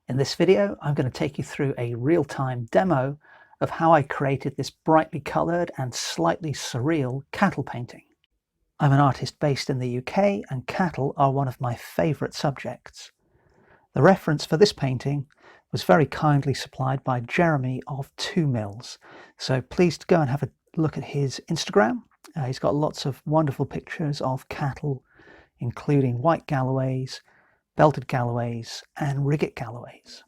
In this video, I'm going to take you through a real-time demo of how I created this brightly coloured and slightly surreal cattle painting. I'm an artist based in the UK, and cattle are one of my favourite subjects. The reference for this painting was very kindly supplied by Jeremy of 2 Mills, so please go and have a look at his Instagram. He's got lots of wonderful pictures of cattle, including white Galloways, belted Galloways and rigget Galloways.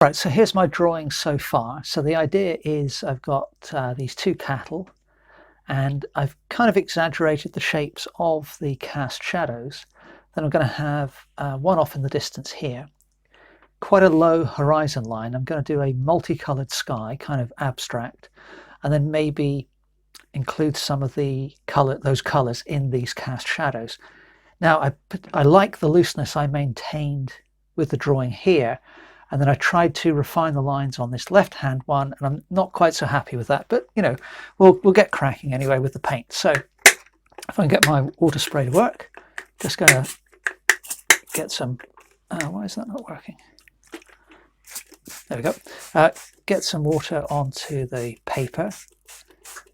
Right, so here's my drawing so far. So the idea is I've got these 2 cattle, and I've kind of exaggerated the shapes of the cast shadows. Then I'm going to have one off in the distance here, quite a low horizon line. I'm going to do a multicoloured sky, kind of abstract, and then maybe include some of the those colours in these cast shadows. Now I like the looseness I maintained with the drawing here, and then I tried to refine the lines on this left hand one, and I'm not quite so happy with that, but you know, we'll get cracking anyway with the paint. So if I can get my water spray to work, just gonna get some, why is that not working? There we go. Get some water onto the paper.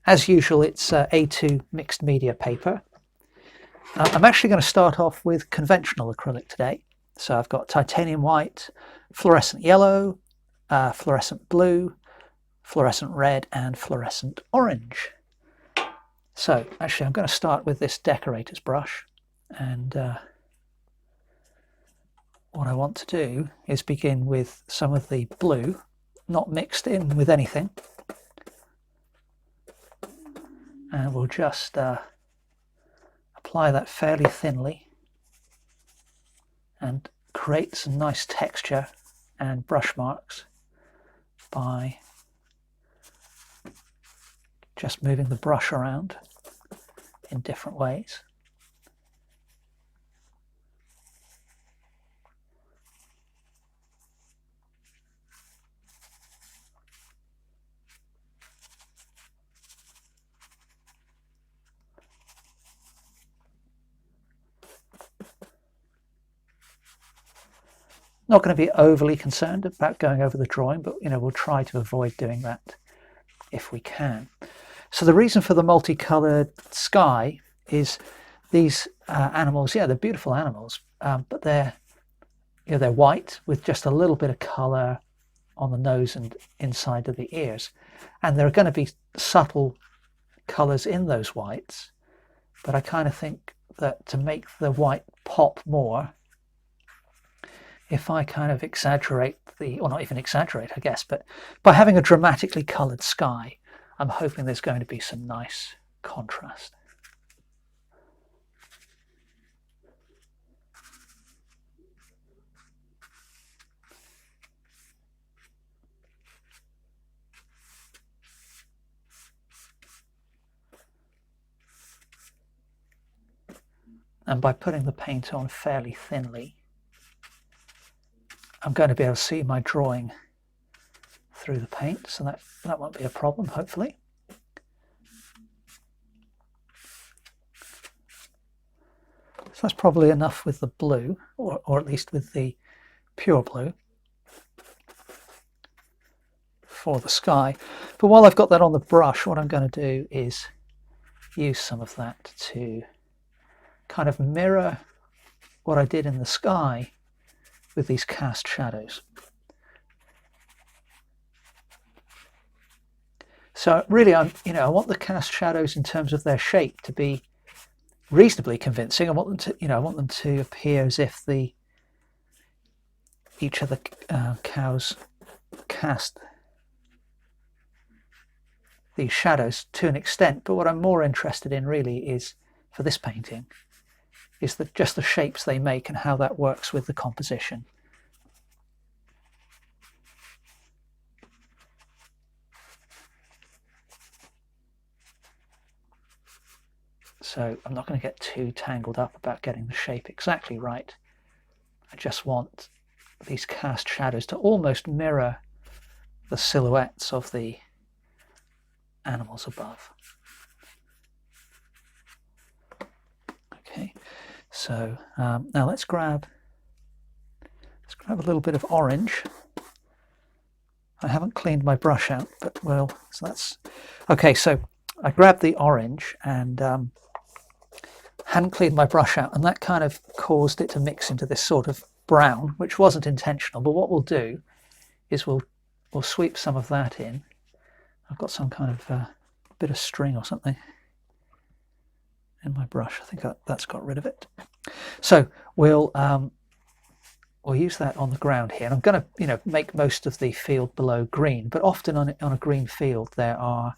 As usual, it's A2 mixed media paper. I'm actually going to start off with conventional acrylic today. So I've got titanium white, fluorescent yellow, fluorescent blue, fluorescent red and fluorescent orange. So actually I'm going to start with this decorator's brush, and what I want to do is begin with some of the blue, not mixed in with anything, and we'll just apply that fairly thinly and create some nice texture and brush marks by just moving the brush around in different ways. Not going to be overly concerned about going over the drawing, but you know, we'll try to avoid doing that if we can. So the reason for the multicolored sky is these animals, yeah, they're beautiful animals, but they're white with just a little bit of color on the nose and inside of the ears, and there are going to be subtle colors in those whites, but I kind of think that to make the white pop more, if I kind of exaggerate or not even exaggerate, I guess, but by having a dramatically coloured sky, I'm hoping there's going to be some nice contrast. And by putting the paint on fairly thinly, I'm going to be able to see my drawing through the paint, so that won't be a problem, hopefully. So that's probably enough with the blue, or at least with the pure blue for the sky. But while I've got that on the brush, what I'm going to do is use some of that to kind of mirror what I did in the sky with these cast shadows. So really, I want the cast shadows in terms of their shape to be reasonably convincing. I want them to, I want them to appear as if each of the cows cast these shadows to an extent. But what I'm more interested in really is, for this painting, is just the shapes they make and how that works with the composition. So I'm not going to get too tangled up about getting the shape exactly right. I just want these cast shadows to almost mirror the silhouettes of the animals above. Okay, so now let's grab a little bit of orange. I haven't cleaned my brush out, but well, so that's okay. So I grabbed the orange and hadn't cleaned my brush out, and that kind of caused it to mix into this sort of brown, which wasn't intentional. But what we'll do is we'll sweep some of that in. I've got some kind of bit of string or something in my brush. I think that's got rid of it. So we'll use that on the ground here, and I'm going to make most of the field below green, but often on a green field there are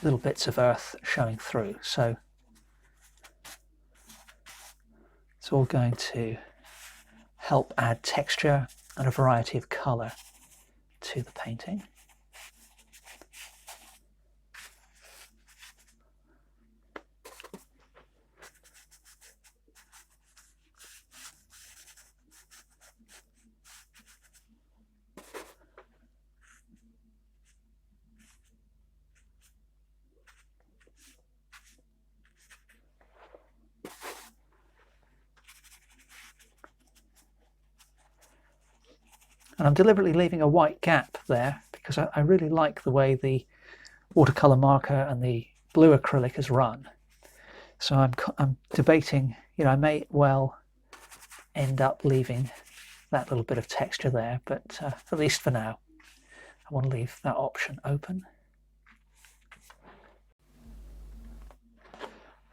little bits of earth showing through, so it's all going to help add texture and a variety of colour to the painting. And I'm deliberately leaving a white gap there because I really like the way the watercolour marker and the blue acrylic is run. So I'm debating, I may well end up leaving that little bit of texture there, but at least for now, I want to leave that option open.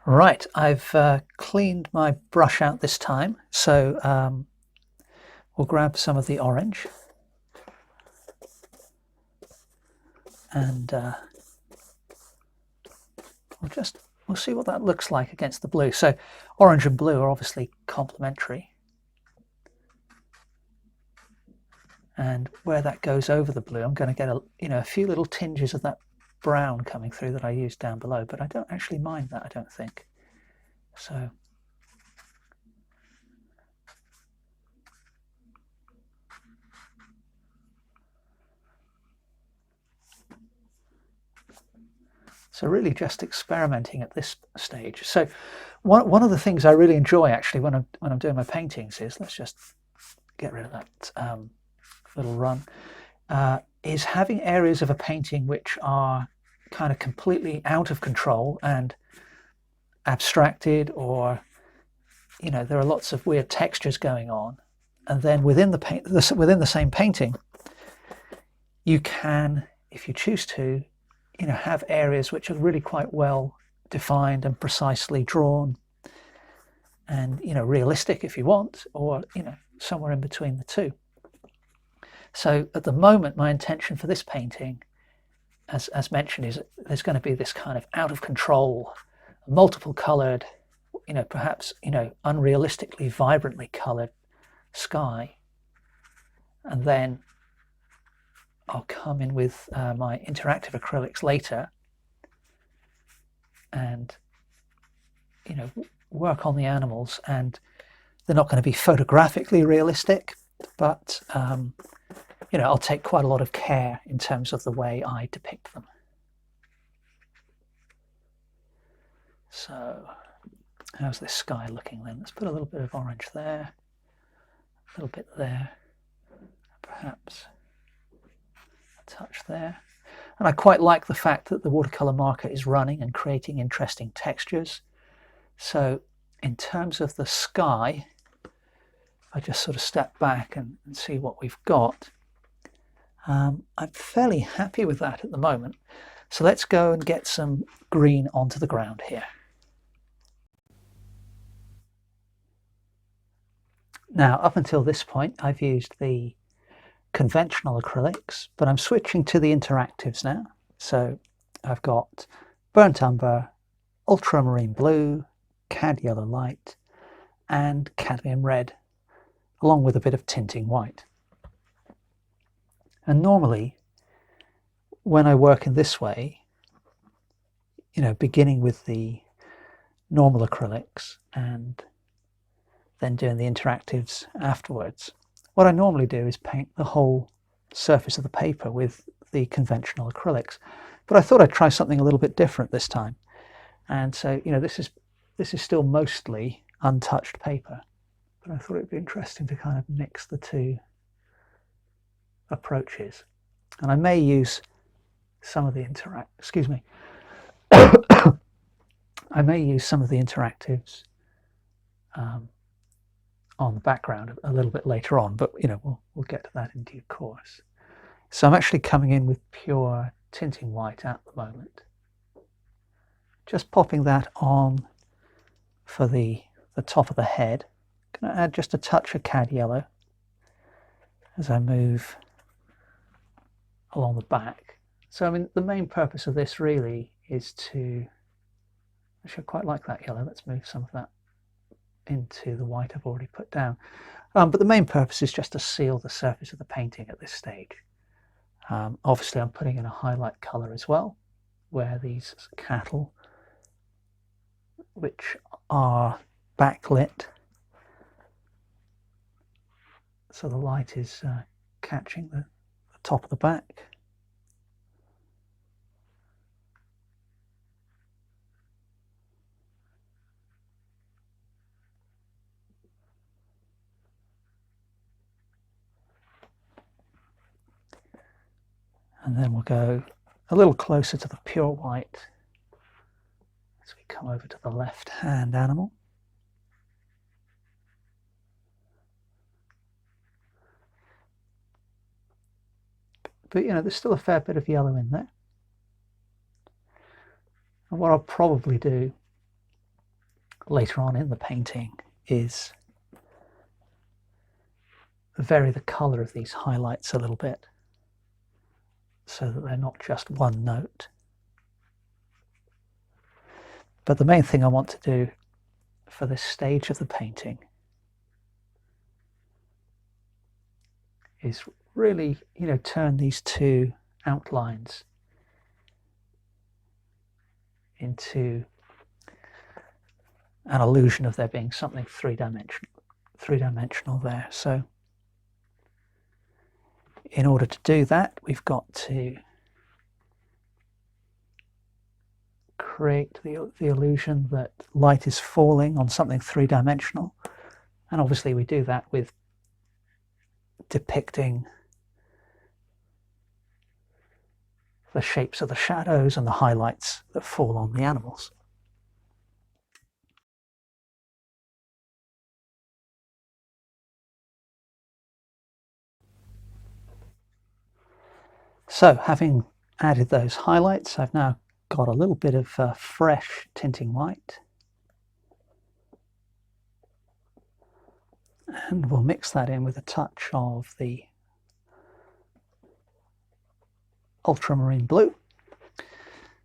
Right, I've cleaned my brush out this time, so we'll grab some of the orange and we'll see what that looks like against the blue. So orange and blue are obviously complementary, and where that goes over the blue, I'm going to get a few little tinges of that brown coming through that I used down below, but I don't actually mind that, I don't think. So really just experimenting at this stage. So one of the things I really enjoy actually when I'm doing my paintings is, let's just get rid of that little run, is having areas of a painting which are kind of completely out of control and abstracted, or there are lots of weird textures going on, and then within the same painting you can, if you choose to, have areas which are really quite well defined and precisely drawn and realistic if you want, or somewhere in between the two. So at the moment my intention for this painting, as mentioned, is there's going to be this kind of out of control, multiple coloured, perhaps unrealistically vibrantly coloured sky, and then I'll come in with my interactive acrylics later and work on the animals, and they're not going to be photographically realistic, but I'll take quite a lot of care in terms of the way I depict them. So how's this sky looking then? Let's put a little bit of orange there, a little bit there, perhaps a touch there. And I quite like the fact that the watercolour marker is running and creating interesting textures. So in terms of the sky, I just sort of step back and see what we've got. I'm fairly happy with that at the moment. So let's go and get some green onto the ground here. Now, up until this point, I've used the conventional acrylics, but I'm switching to the interactives now. So I've got burnt umber, ultramarine blue, cad yellow light, and cadmium red, along with a bit of tinting white. And normally, when I work in this way, beginning with the normal acrylics and then doing the interactives afterwards, what I normally do is paint the whole surface of the paper with the conventional acrylics. But I thought I'd try something a little bit different this time. And so, this is still mostly untouched paper, but I thought it'd be interesting to kind of mix the two approaches. And I may use some of the I may use some of the interactives on the background a little bit later on, but we'll get to that in due course. So I'm actually coming in with pure tinting white at the moment, just popping that on for the top of the head. I'm going to add just a touch of cad yellow as I move along the back. So I mean, the main purpose of this really is to, actually I quite like that yellow, let's move some of that into the white I've already put down. But the main purpose is just to seal the surface of the painting at this stage. Obviously I'm putting in a highlight colour as well, where these cattle, which are backlit, so the light is catching the top of the back. And then we'll go a little closer to the pure white as we come over to the left hand animal. But there's still a fair bit of yellow in there. And what I'll probably do later on in the painting is vary the colour of these highlights a little bit, so that they're not just one note. But the main thing I want to do for this stage of the painting is really, turn these two outlines into an illusion of there being something three-dimensional there. So in order to do that, we've got to create the illusion that light is falling on something three-dimensional. And obviously we do that with depicting the shapes of the shadows and the highlights that fall on the animals. So having added those highlights, I've now got a little bit of fresh tinting white. And we'll mix that in with a touch of the ultramarine blue.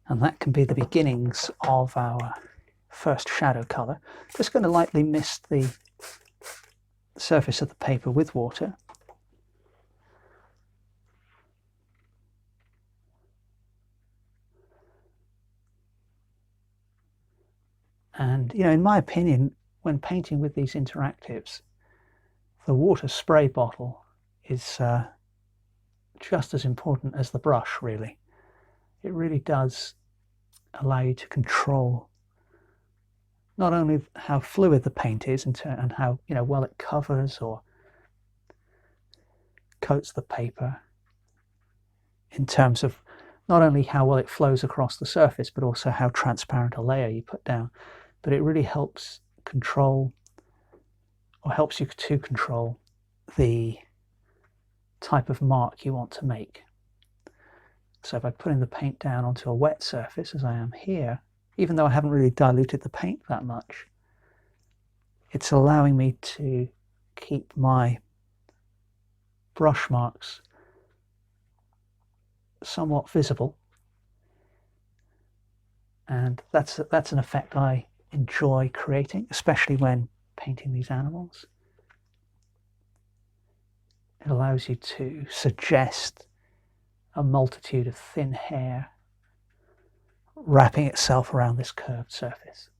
And that can be the beginnings of our first shadow colour. Just going to lightly mist the surface of the paper with water. And, in my opinion, when painting with these interactives, the water spray bottle is just as important as the brush, really. It really does allow you to control not only how fluid the paint is and how well it covers or coats the paper, in terms of not only how well it flows across the surface, but also how transparent a layer you put down. But it really helps control, or helps you to control, the type of mark you want to make. So by putting the paint down onto a wet surface, as I am here, even though I haven't really diluted the paint that much, it's allowing me to keep my brush marks somewhat visible, and that's an effect I enjoy creating, especially when painting these animals. It allows you to suggest a multitude of thin hair wrapping itself around this curved surface.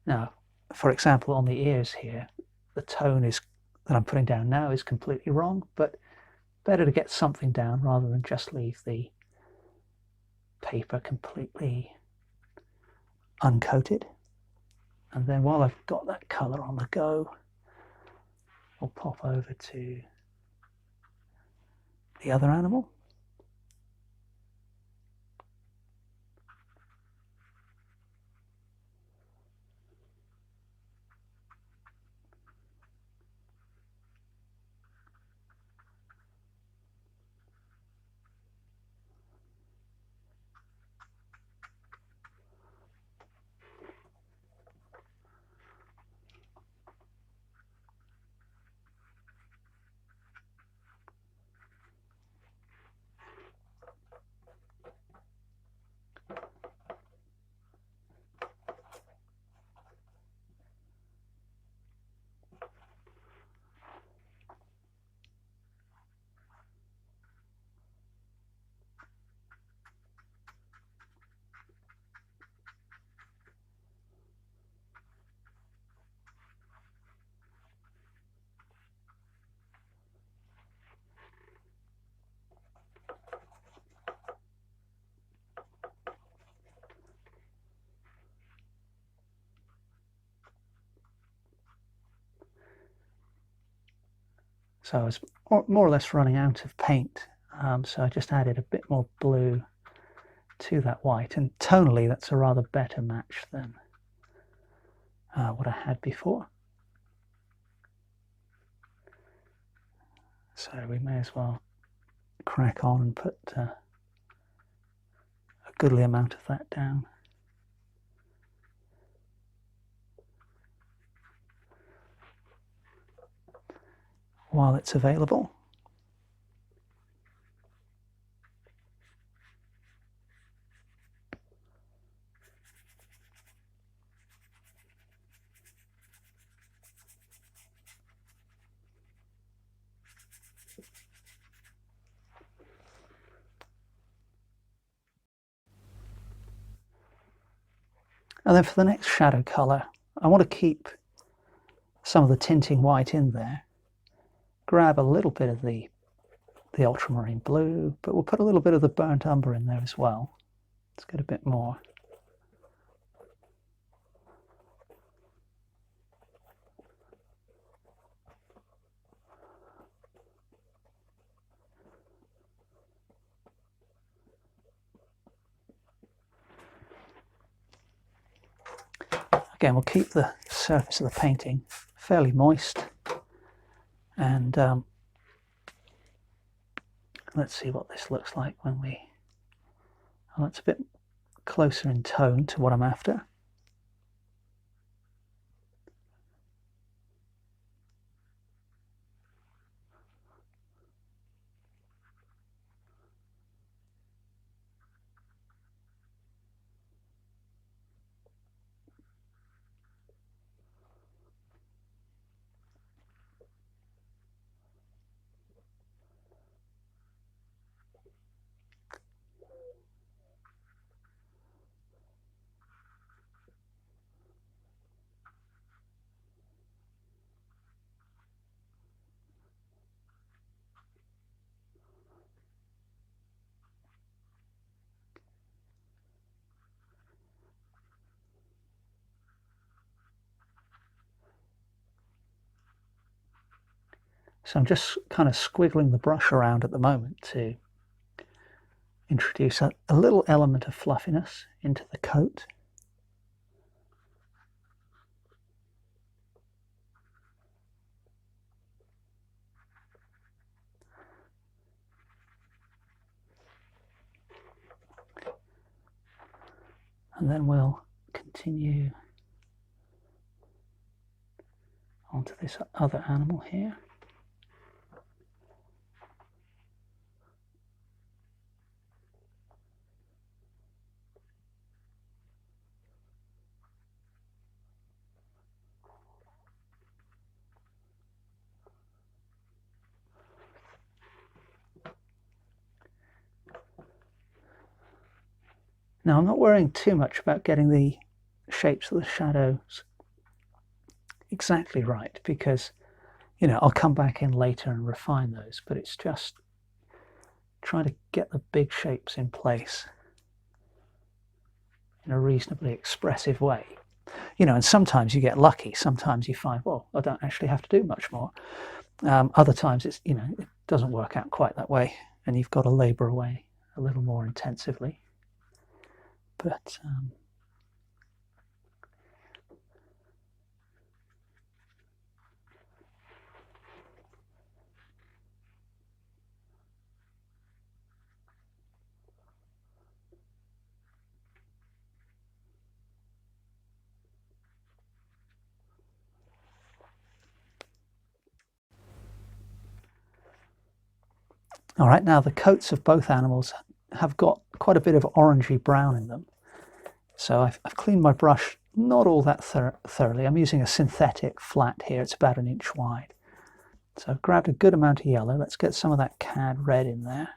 Now, for example, on the ears here, the tone that I'm putting down now is completely wrong, but better to get something down rather than just leave the paper completely uncoated. And then while I've got that colour on the go, I'll pop over to the other animal. So I was more or less running out of paint, so I just added a bit more blue to that white, and tonally that's a rather better match than what I had before. So we may as well crack on and put a goodly amount of that down. While it's available. And then for the next shadow colour, I want to keep some of the tinting white in there. Grab a little bit of the ultramarine blue, but we'll put a little bit of the burnt umber in there as well. Let's get a bit more. Again, we'll keep the surface of the painting fairly moist, and let's see what this looks like when we... Oh, it's a bit closer in tone to what I'm after. So I'm just kind of squiggling the brush around at the moment to introduce a little element of fluffiness into the coat. And then we'll continue onto this other animal here. Now, I'm not worrying too much about getting the shapes of the shadows exactly right, because, you know, I'll come back in later and refine those, but it's just trying to get the big shapes in place in a reasonably expressive way. You know, and sometimes you get lucky. Sometimes you find, well, I don't actually have to do much more. Other times it's, you know, it doesn't work out quite that way, and you've got to labor away a little more intensively. But all right, now the coats of both animals have got quite a bit of orangey brown in them. So I've cleaned my brush not all that thoroughly. I'm using a synthetic flat here. It's about 1 inch wide. So I've grabbed a good amount of yellow. Let's get some of that cad red in there.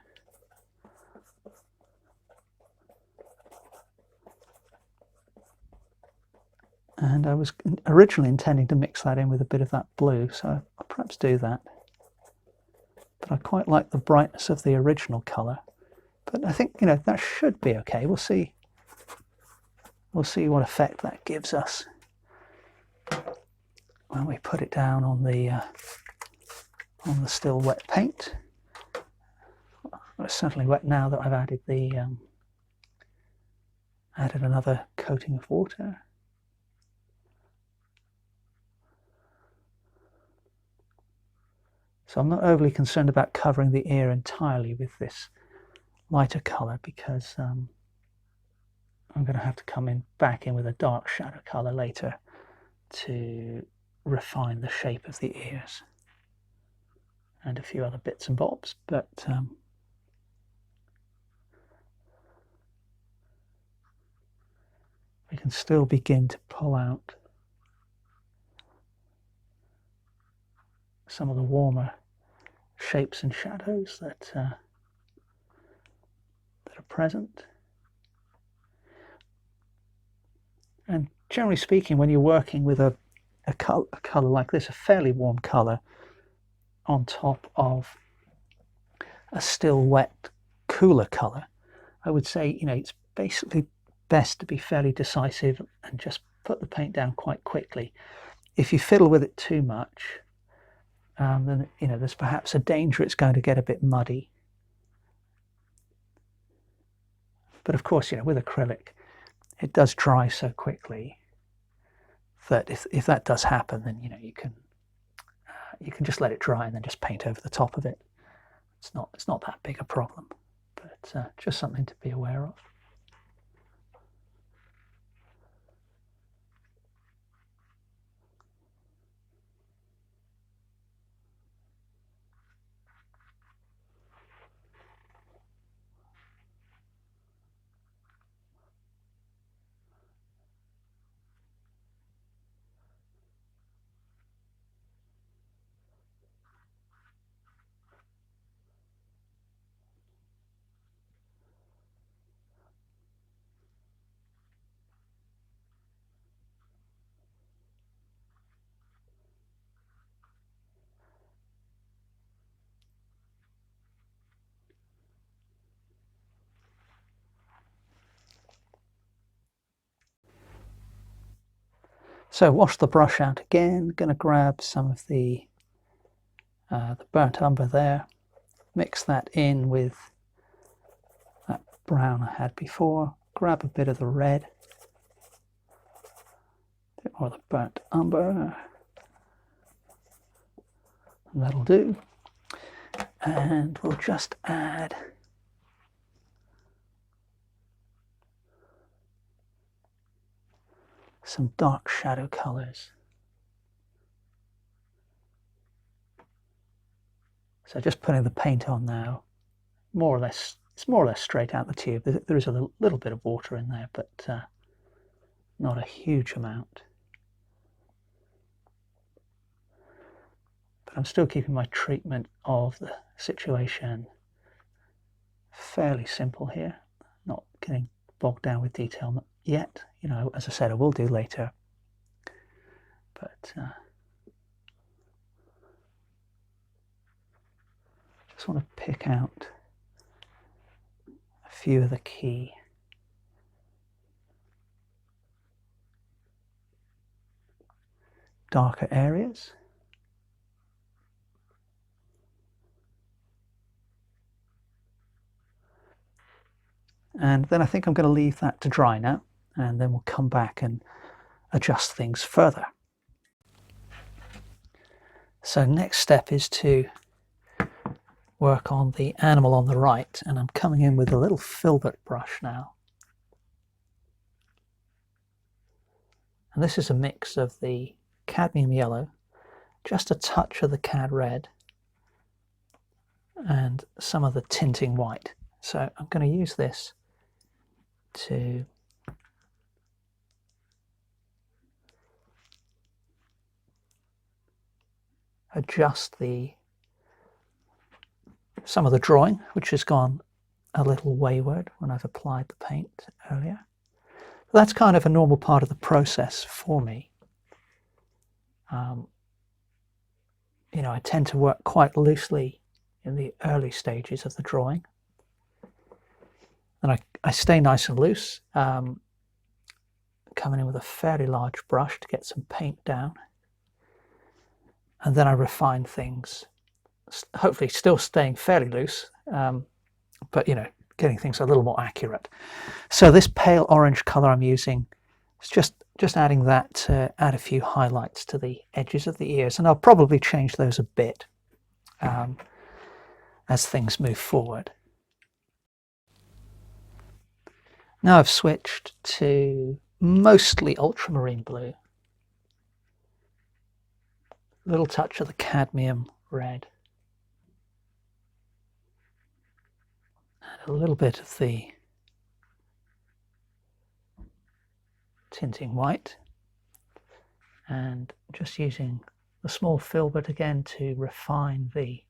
And I was originally intending to mix that in with a bit of that blue, so I'll perhaps do that. But I quite like the brightness of the original colour. But I think, you know, that should be okay. We'll see. We'll see what effect that gives us when we put it down on the still wet paint. Well, it's certainly wet now that I've added the added another coating of water. So I'm not overly concerned about covering the ear entirely with this lighter colour, because I'm going to have to come back in with a dark shadow colour later to refine the shape of the ears and a few other bits and bobs. But we can still begin to pull out some of the warmer shapes and shadows that are present. And generally speaking, when you're working with a colour like this, a fairly warm colour, on top of a still wet, cooler colour, I would say, you know, it's basically best to be fairly decisive and just put the paint down quite quickly. If you fiddle with it too much, then, you know, there's perhaps a danger it's going to get a bit muddy. But of course, you know, with acrylic, it does dry so quickly that if that does happen, then, you know, you can just let it dry and then just paint over the top of it. It's not that big a problem, but just something to be aware of. So wash the brush out again. Going to grab some of the burnt umber there, mix that in with that brown I had before, grab a bit of the red, a bit more of the burnt umber, and that'll do. And we'll just add some dark shadow colors. So just putting the paint on now, more or less, it's more or less straight out the tube. There is a little bit of water in there, but not a huge amount. But I'm still keeping my treatment of the situation fairly simple here, not getting bogged down with detail yet. You know, as I said, I will do later. But just want to pick out a few of the key darker areas. And then I think I'm going to leave that to dry now, and then we'll come back and adjust things further. So next step is to work on the animal on the right, and I'm coming in with a little filbert brush now. And this is a mix of the cadmium yellow, just a touch of the cad red, and some of the tinting white. So I'm going to use this to adjust some of the drawing, which has gone a little wayward when I've applied the paint earlier. But that's kind of a normal part of the process for me. You know, I tend to work quite loosely in the early stages of the drawing, and I stay nice and loose, coming in with a fairly large brush to get some paint down, and then I refine things, hopefully still staying fairly loose, but you know, getting things a little more accurate. So this pale orange color I'm using is just adding that to add a few highlights to the edges of the ears, and I'll probably change those a bit as things move forward. Now I've switched to mostly ultramarine blue, a little touch of the cadmium red, and a little bit of the tinting white, and just using the small filbert again to refine the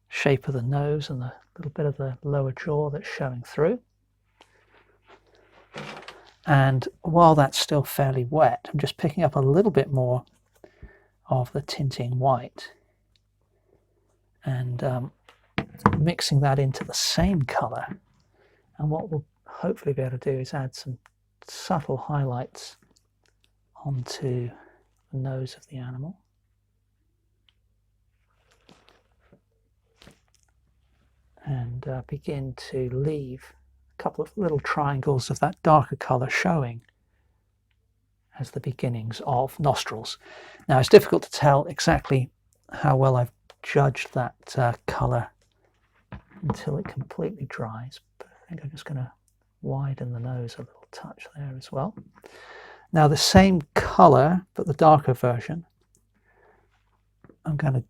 shape of the nose and the little bit of the lower jaw that's showing through. And while that's still fairly wet, I'm just picking up a little bit more of the tinting white and mixing that into the same color. And what we'll hopefully be able to do is add some subtle highlights onto the nose of the animal. And begin to leave a couple of little triangles of that darker color showing as the beginnings of nostrils. Now it's difficult to tell exactly how well I've judged that color until it completely dries, but I think I'm just going to widen the nose a little touch there as well. Now the same color but the darker version, I'm going to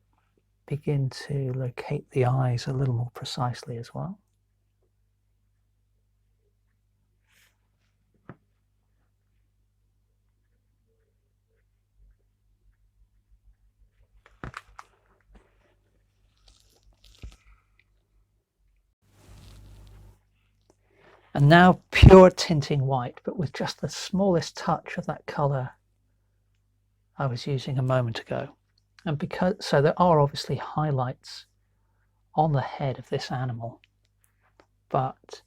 begin to locate the eyes a little more precisely as well. And now pure tinting white, but with just the smallest touch of that color I was using a moment ago. And so there are obviously highlights on the head of this animal, but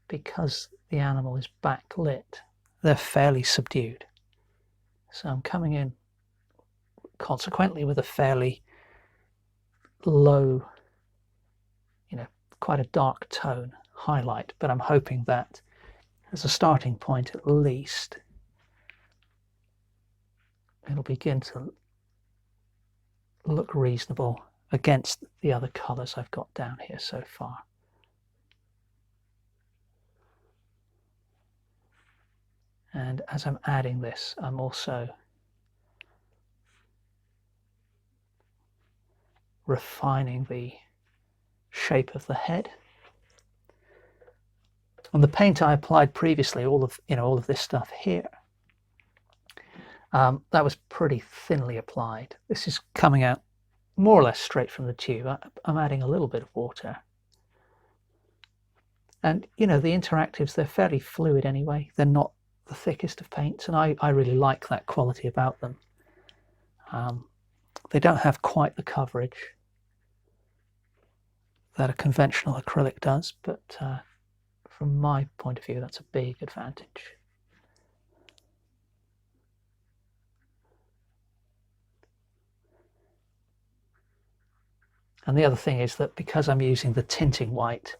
because the animal is backlit, they're fairly subdued. So I'm coming in consequently with a fairly low, you know, quite a dark tone, highlight, but I'm hoping that as a starting point at least it'll begin to look reasonable against the other colours I've got down here so far. And as I'm adding this, I'm also refining the shape of the head. On the paint I applied previously, all of this stuff here, that was pretty thinly applied. This is coming out more or less straight from the tube. I'm adding a little bit of water. And the interactives, they're fairly fluid anyway. They're not the thickest of paints, and I really like that quality about them. They don't have quite the coverage that a conventional acrylic does, but from my point of view, that's a big advantage. And the other thing is that because I'm using the tinting white,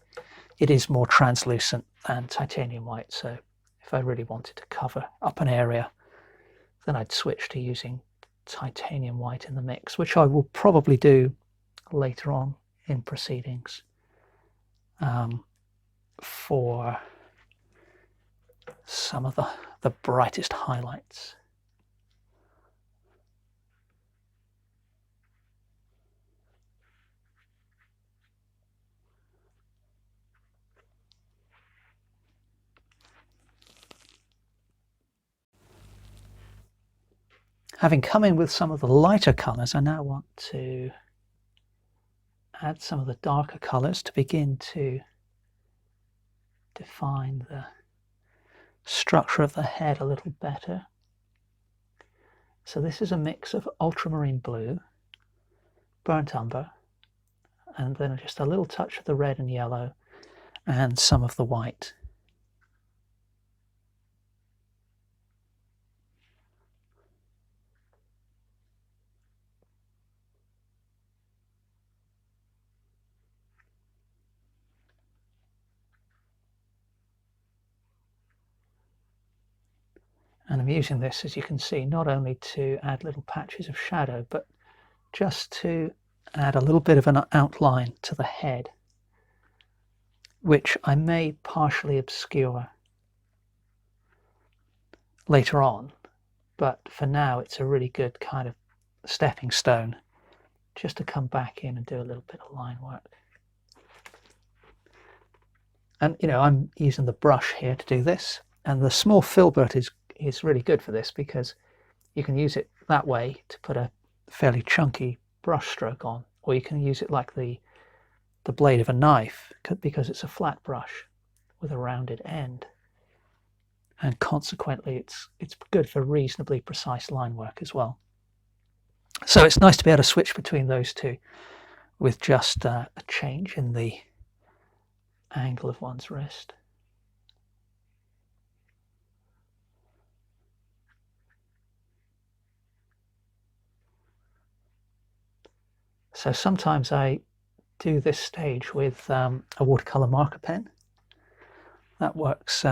it is more translucent than titanium white. So if I really wanted to cover up an area, then I'd switch to using titanium white in the mix, which I will probably do later on in proceedings for some of the brightest highlights. Having come in with some of the lighter colours, I now want to add some of the darker colours to begin to define the structure of the head a little better. So this is a mix of ultramarine blue, burnt umber, and then just a little touch of the red and yellow and some of the white. And I'm using this, as you can see, not only to add little patches of shadow, but just to add a little bit of an outline to the head, which I may partially obscure later on, but for now it's a really good kind of stepping stone just to come back in and do a little bit of line work. And I'm using the brush here to do this, and the small filbert is really good for this because you can use it that way to put a fairly chunky brush stroke on, or you can use it like the blade of a knife because it's a flat brush with a rounded end, and consequently it's good for reasonably precise line work as well. So it's nice to be able to switch between those two with just a change in the angle of one's wrist. So sometimes I do this stage with a watercolor marker pen. That works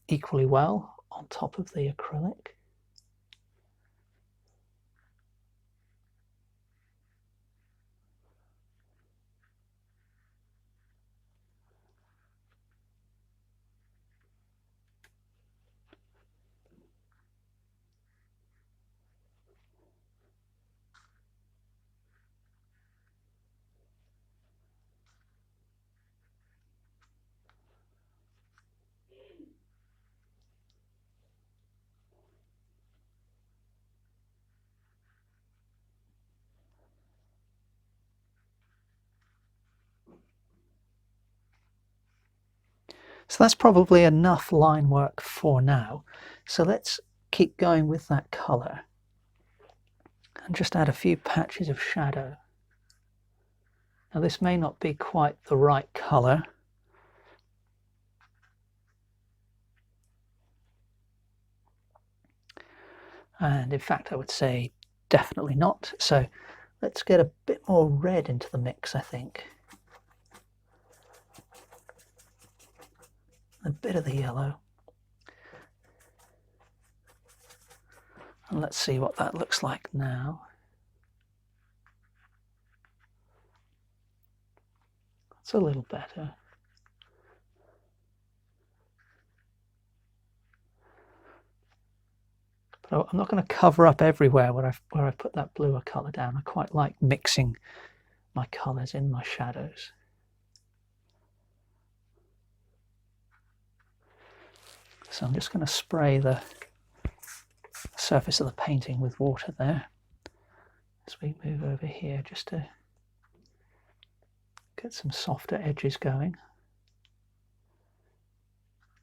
equally well on top of the acrylic. So that's probably enough line work for now. So let's keep going with that colour and just add a few patches of shadow. Now this may not be quite the right colour. And in fact, I would say definitely not. So let's get a bit more red into the mix, I think. a bit of the yellow. And let's see what that looks like now. It's a little better. But I'm not going to cover up everywhere where I've put that bluer colour down. I quite like mixing my colours in my shadows. So I'm just going to spray the surface of the painting with water there as we move over here, just to get some softer edges going.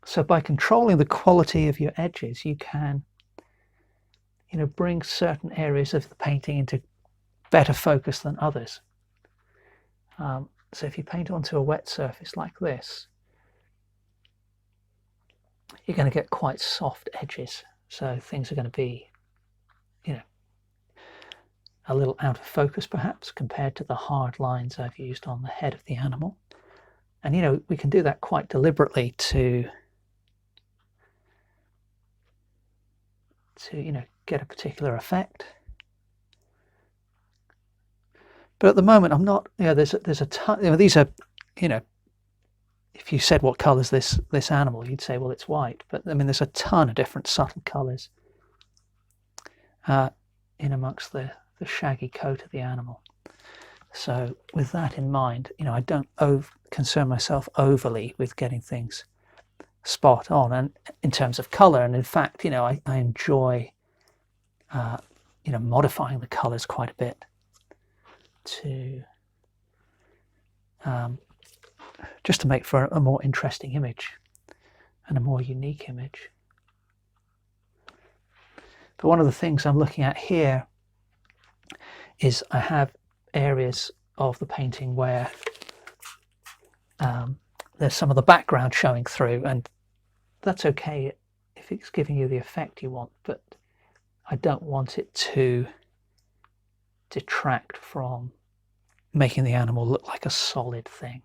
So by controlling the quality of your edges, you can, bring certain areas of the painting into better focus than others. So if you paint onto a wet surface like this, you're going to get quite soft edges. So things are going to be, a little out of focus perhaps compared to the hard lines I've used on the head of the animal. And we can do that quite deliberately to get a particular effect. But at the moment I'm not, there's a ton, these are, if you said what colour's this animal, you'd say, well, it's white. But I mean, there's a ton of different subtle colours in amongst the shaggy coat of the animal. So with that in mind, I don't concern myself overly with getting things spot on, and in terms of colour. And in fact, I enjoy, modifying the colours quite a bit to just to make for a more interesting image and a more unique image. But one of the things I'm looking at here is I have areas of the painting where there's some of the background showing through, and that's okay if it's giving you the effect you want, but I don't want it to detract from making the animal look like a solid thing.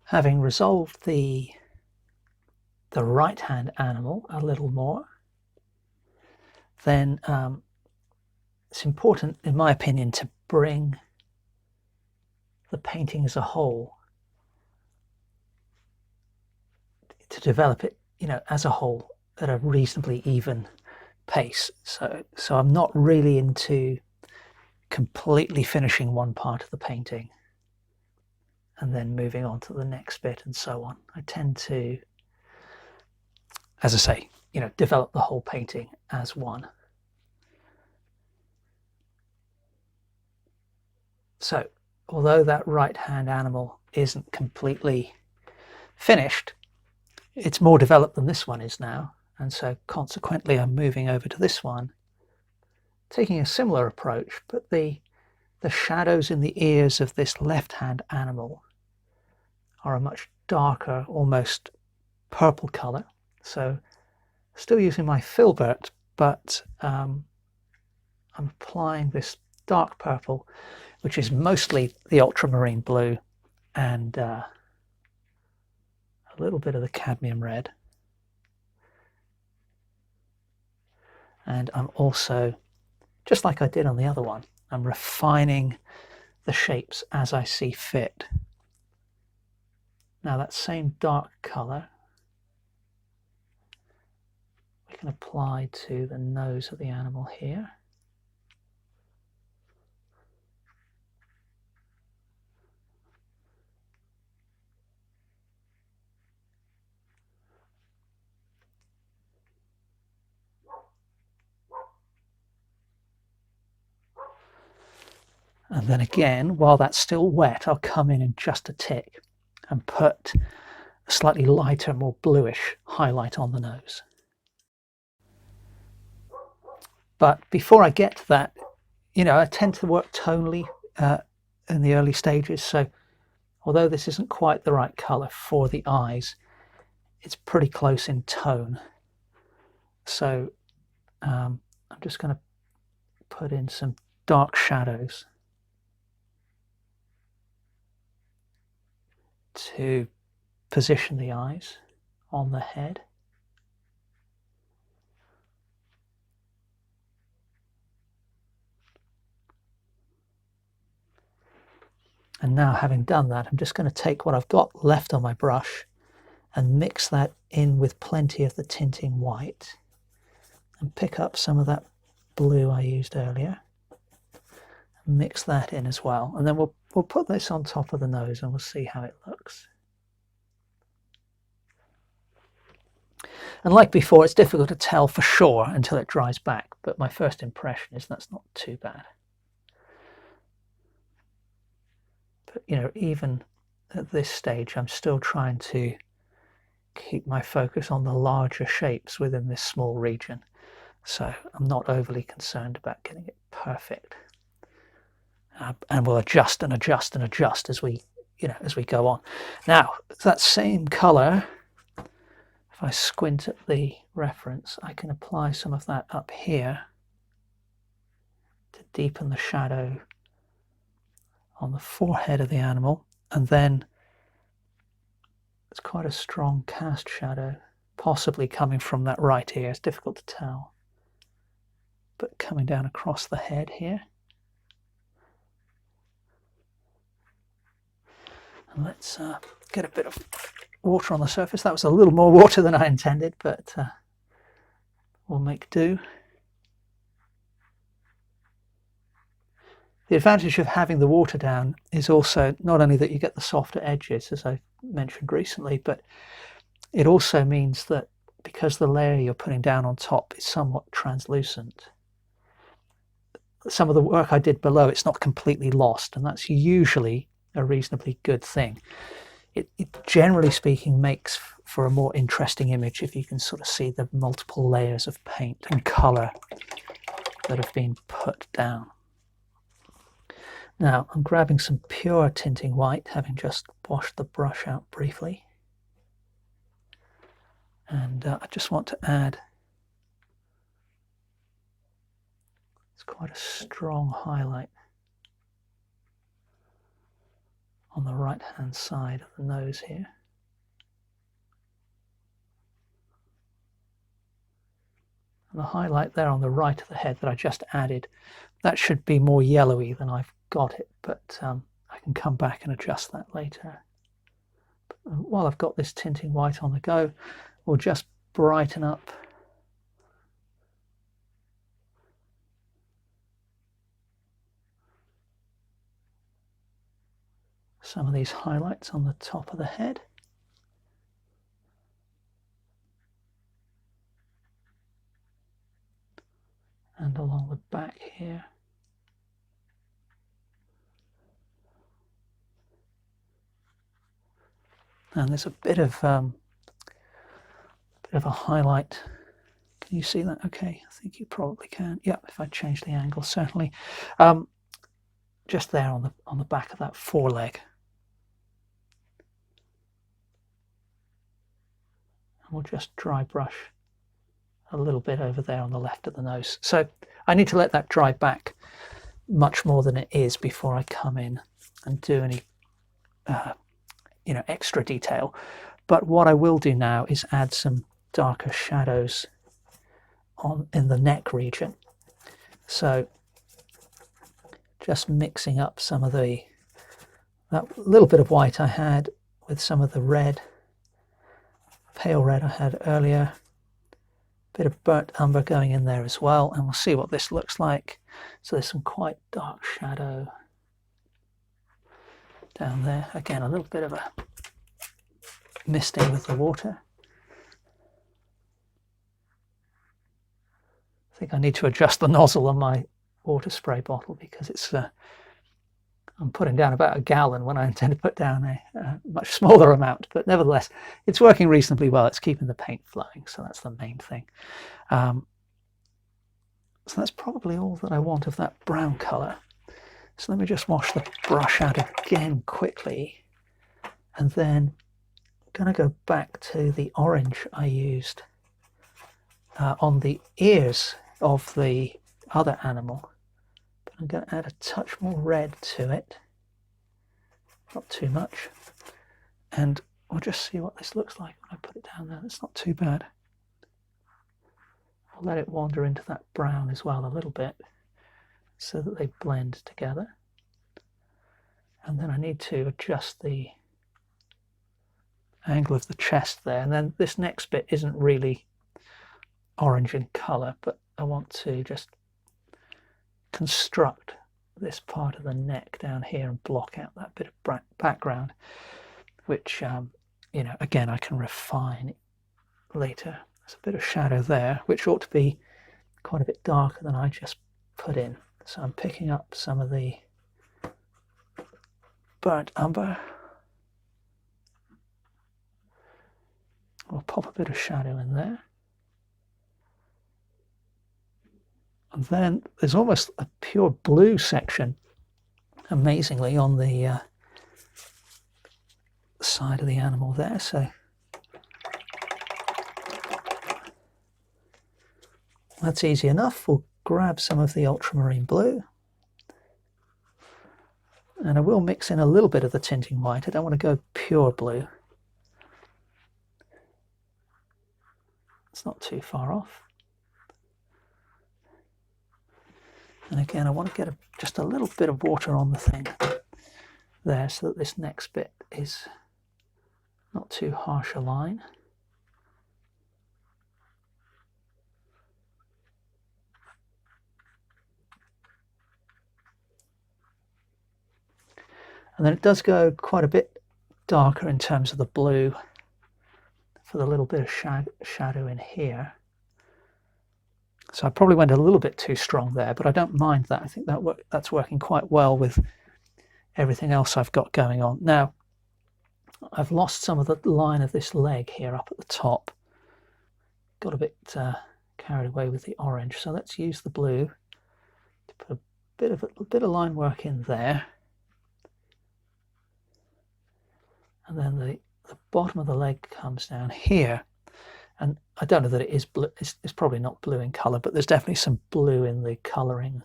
Having resolved the right hand animal a little more, then it's important, in my opinion, to bring the painting as a whole, to develop it, as a whole at a reasonably even pace. So I'm not really into completely finishing one part of the painting and then moving on to the next bit and so on. I tend to, as I say, develop the whole painting as one. So although that right hand animal isn't completely finished, it's more developed than this one is now, and so consequently I'm moving over to this one, taking a similar approach, but the shadows in the ears of this left hand animal are a much darker, almost purple colour. So still using my filbert, but I'm applying this dark purple, which is mostly the ultramarine blue and a little bit of the cadmium red. And I'm also, just like I did on the other one, I'm refining the shapes as I see fit. Now that same dark colour we can apply to the nose of the animal here. And then again, while that's still wet, I'll come in just a tick and put a slightly lighter, more bluish highlight on the nose. But before I get to that, I tend to work tonally in the early stages. So although this isn't quite the right color for the eyes, it's pretty close in tone. So I'm just going to put in some dark shadows to position the eyes on the head. And now, having done that, I'm just going to take what I've got left on my brush and mix that in with plenty of the tinting white and pick up some of that blue I used earlier. Mix that in as well, and then we'll put this on top of the nose and we'll see how it looks. And like before, it's difficult to tell for sure until it dries back, but my first impression is that's not too bad. But even at this stage, I'm still trying to keep my focus on the larger shapes within this small region, so I'm not overly concerned about getting it perfect. And we'll adjust and adjust and adjust as we go on. Now, that same color, if I squint at the reference, I can apply some of that up here to deepen the shadow on the forehead of the animal. And then it's quite a strong cast shadow, possibly coming from that right ear. It's difficult to tell, but coming down across the head here. And let's get a bit of water on the surface. That was a little more water than I intended, but we'll make do. The advantage of having the water down is also not only that you get the softer edges, as I mentioned recently, but it also means that because the layer you're putting down on top is somewhat translucent, some of the work I did below, it's not completely lost, and that's usually a reasonably good thing. It generally speaking makes for a more interesting image if you can sort of see the multiple layers of paint and colour that have been put down. Now I'm grabbing some pure tinting white, having just washed the brush out briefly, and I just want to add, it's quite a strong highlight on the right hand side of the nose here. And the highlight there on the right of the head that I just added, that should be more yellowy than I've got it, but I can come back and adjust that later. But while I've got this tinting white on the go, we'll just brighten up some of these highlights on the top of the head. And along the back here. And there's a bit of a highlight. Can you see that? Okay, I think you probably can. Yeah, if I change the angle, certainly. Just there on the back of that foreleg. And we'll just dry brush a little bit over there on the left of the nose. So I need to let that dry back much more than it is before I come in and do any extra detail. But what I will do now is add some darker shadows in the neck region. So just mixing up some of that little bit of white I had with some of the red, pale red I had earlier. Bit of burnt umber going in there as well, and we'll see what this looks like. So there's some quite dark shadow down there. Again, a little bit of a misting with the water. I think I need to adjust the nozzle on my water spray bottle because it's I'm putting down about a gallon when I intend to put down a much smaller amount, but nevertheless it's working reasonably well. It's keeping the paint flowing, so that's the main thing. So that's probably all that I want of that brown colour. So let me just wash the brush out again quickly, and then I'm going to go back to the orange I used on the ears of the other animal. But I'm going to add a touch more red to it, not too much, and we'll just see what this looks like when I put it down there. It's not too bad. I'll let it wander into that brown as well a little bit so that they blend together. And then I need to adjust the angle of the chest there. And then this next bit isn't really orange in colour, but I want to just construct this part of the neck down here and block out that bit of background, which, you know, again, I can refine later. There's a bit of shadow there, which ought to be quite a bit darker than I just put in. So I'm picking up some of the burnt umber. We'll pop a bit of shadow in there. And then there's almost a pure blue section, amazingly, on the side of the animal there. So that's easy enough. We'll grab some of the ultramarine blue. And I will mix in a little bit of the tinting white. I don't want to go pure blue. It's not too far off. And again, I want to get just a little bit of water on the thing there so that this next bit is not too harsh a line. And then it does go quite a bit darker in terms of the blue for the little bit of shadow in here. So I probably went a little bit too strong there, but I don't mind that. I think that's working quite well with everything else I've got going on. Now, I've lost some of the line of this leg here up at the top. Got a bit carried away with the orange, so let's use the blue to put a bit of line work in there. And then the bottom of the leg comes down here. And I don't know that it is blue. It's probably not blue in colour, but there's definitely some blue in the colouring.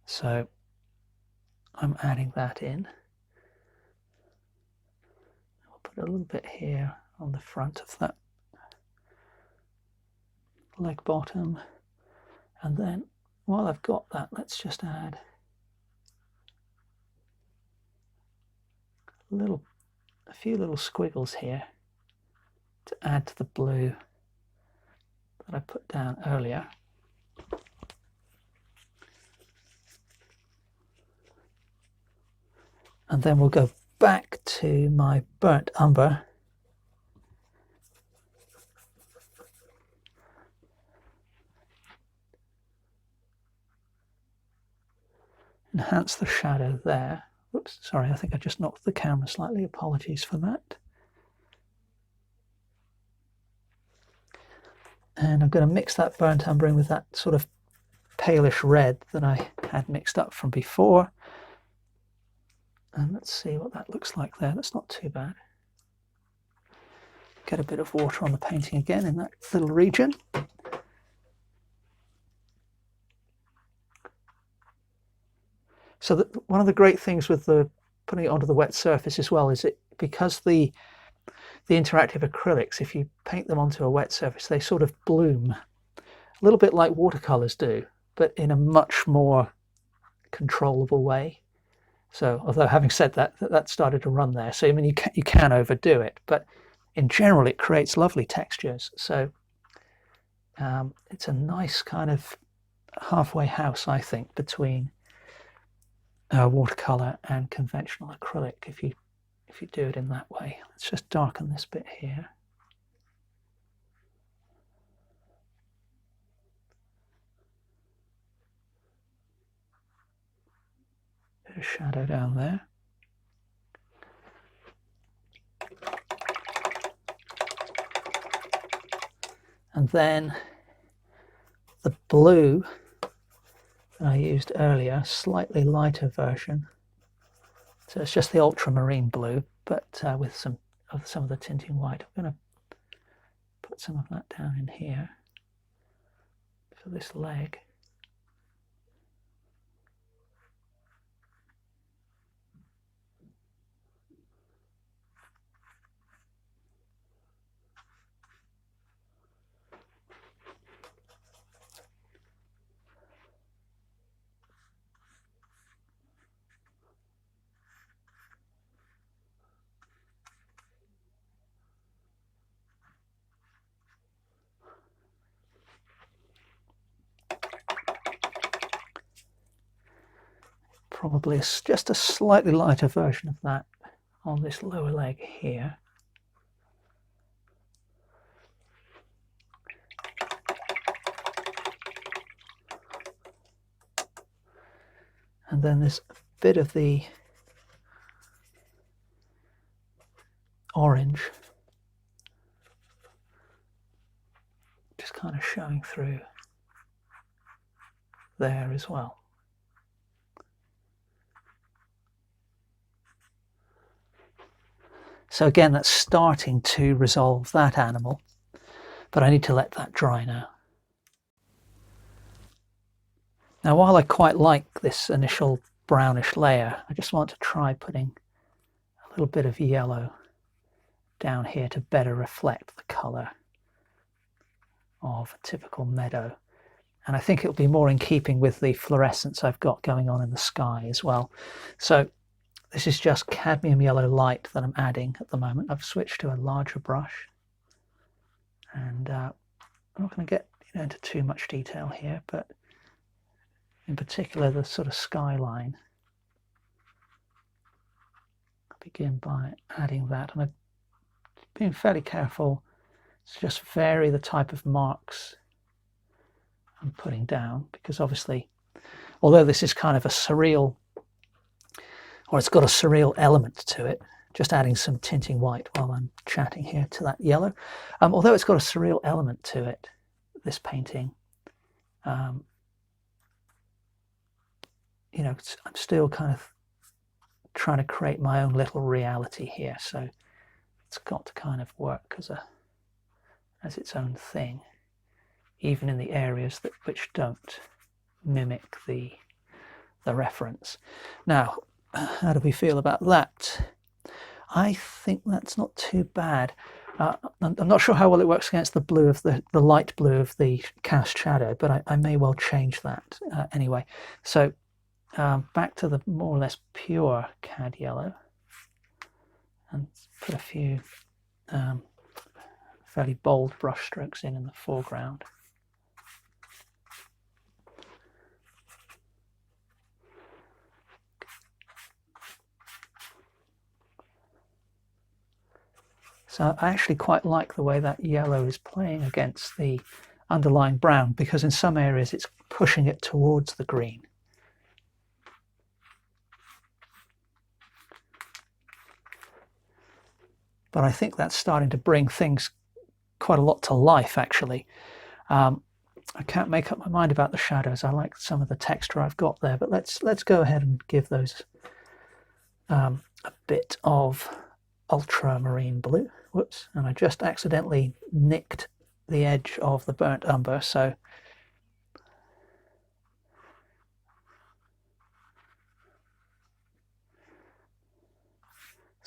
So I'm adding that in. I'll put a little bit here on the front of that leg bottom. And then while I've got that, let's just add a few little squiggles here to add to the blue that I put down earlier. And then we'll go back to my burnt umber enhance the shadow there. Oops, sorry, I think I just knocked the camera slightly. Apologies for that. And I'm going to mix that burnt umber in with that sort of palish red that I had mixed up from before. And let's see what that looks like there. That's not too bad. Get a bit of water on the painting again in that little region. So one of the great things with putting it onto the wet surface as well is because the interactive acrylics, if you paint them onto a wet surface, they sort of bloom a little bit like watercolors do, but in a much more controllable way. So although having said that, that started to run there. So I mean, you can overdo it, but in general, it creates lovely textures. So it's a nice kind of halfway house, I think, between watercolor and conventional acrylic. If you do it in that way. Let's just darken this bit here. Bit of shadow down there. And then the blue that I used earlier, slightly lighter version. So it's just the ultramarine blue, but with some of the tinting white. I'm going to put some of that down in here for this leg. Probably just a slightly lighter version of that on this lower leg here. And then there's a bit of the orange just kind of showing through there as well. So again, that's starting to resolve that animal, but I need to let that dry now. Now, while I quite like this initial brownish layer, I just want to try putting a little bit of yellow down here to better reflect the colour of a typical meadow. And I think it'll be more in keeping with the fluorescence I've got going on in the sky as well. So this is just cadmium yellow light that I'm adding at the moment. I've switched to a larger brush, and I'm not going to get into too much detail here, but in particular the sort of skyline. I'll begin by adding that, and I've been fairly careful to just vary the type of marks I'm putting down, because obviously, although this is kind of a surreal, or it's got a surreal element to it, just adding some tinting white while I'm chatting here to that yellow. Although it's got a surreal element to it, this painting, I'm still kind of trying to create my own little reality here. So it's got to kind of work as its own thing, even in the areas which don't mimic the reference. Now, how do we feel about that? I think that's not too bad. I'm not sure how well it works against the blue of the light blue of the cast shadow, but I may well change that anyway. So back to the more or less pure cad yellow, and put a few fairly bold brush strokes in the foreground. So I actually quite like the way that yellow is playing against the underlying brown, because in some areas it's pushing it towards the green. But I think that's starting to bring things quite a lot to life, actually. I can't make up my mind about the shadows. I like some of the texture I've got there, but let's go ahead and give those a bit of ultramarine blue. Whoops, and I just accidentally nicked the edge of the burnt umber, so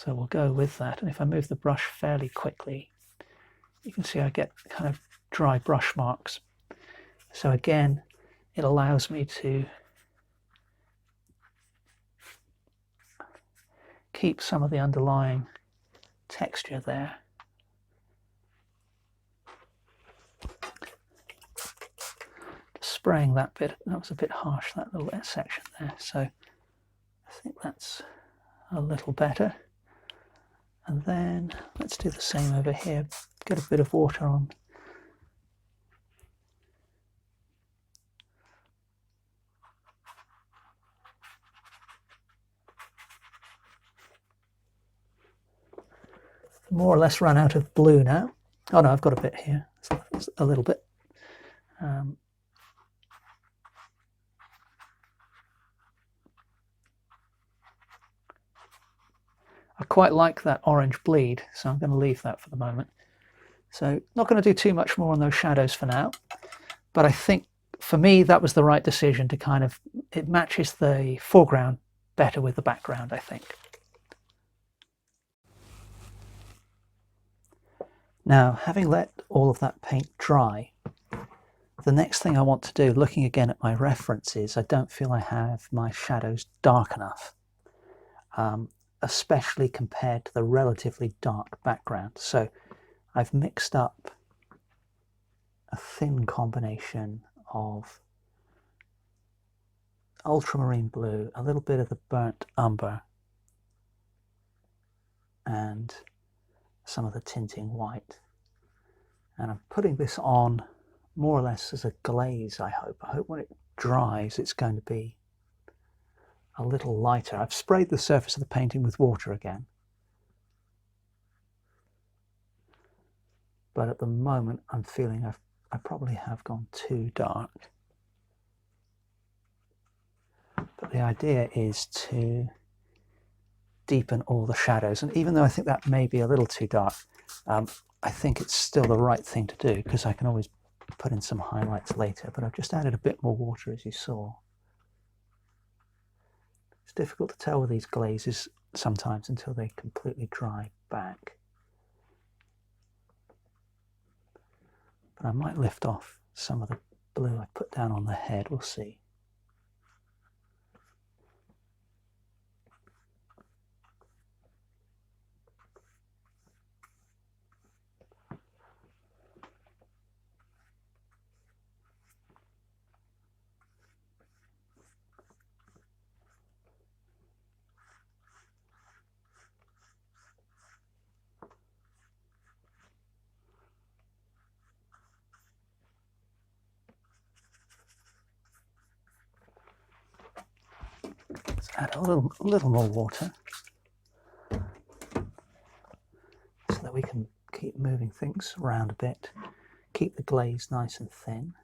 we'll go with that. And if I move the brush fairly quickly, you can see I get kind of dry brush marks. So again, it allows me to keep some of the underlying texture there. Just spraying that bit, that was a bit harsh, that little section there, so I think that's a little better. And then let's do the same over here, get a bit of water on. More or less run out of blue now. Oh no, I've got a bit here, a little bit. I quite like that orange bleed, so I'm going to leave that for the moment. So not going to do too much more on those shadows for now, but I think for me that was the right decision to kind of, it matches the foreground better with the background, I think. Now, having let all of that paint dry, the next thing I want to do, looking again at my references, I don't feel I have my shadows dark enough, especially compared to the relatively dark background. So I've mixed up a thin combination of ultramarine blue, a little bit of the burnt umber, and some of the tinting white. And I'm putting this on more or less as a glaze, I hope. I hope when it dries it's going to be a little lighter. I've sprayed the surface of the painting with water again, but at the moment I'm feeling I probably have gone too dark. But the idea is to deepen all the shadows, and even though I think that may be a little too dark, I think it's still the right thing to do, because I can always put in some highlights later. But I've just added a bit more water, as you saw. It's difficult to tell with these glazes sometimes until they completely dry back. But I might lift off some of the blue I put down on the head, we'll see. Let's add a little more water so that we can keep moving things around a bit, keep the glaze nice and thin.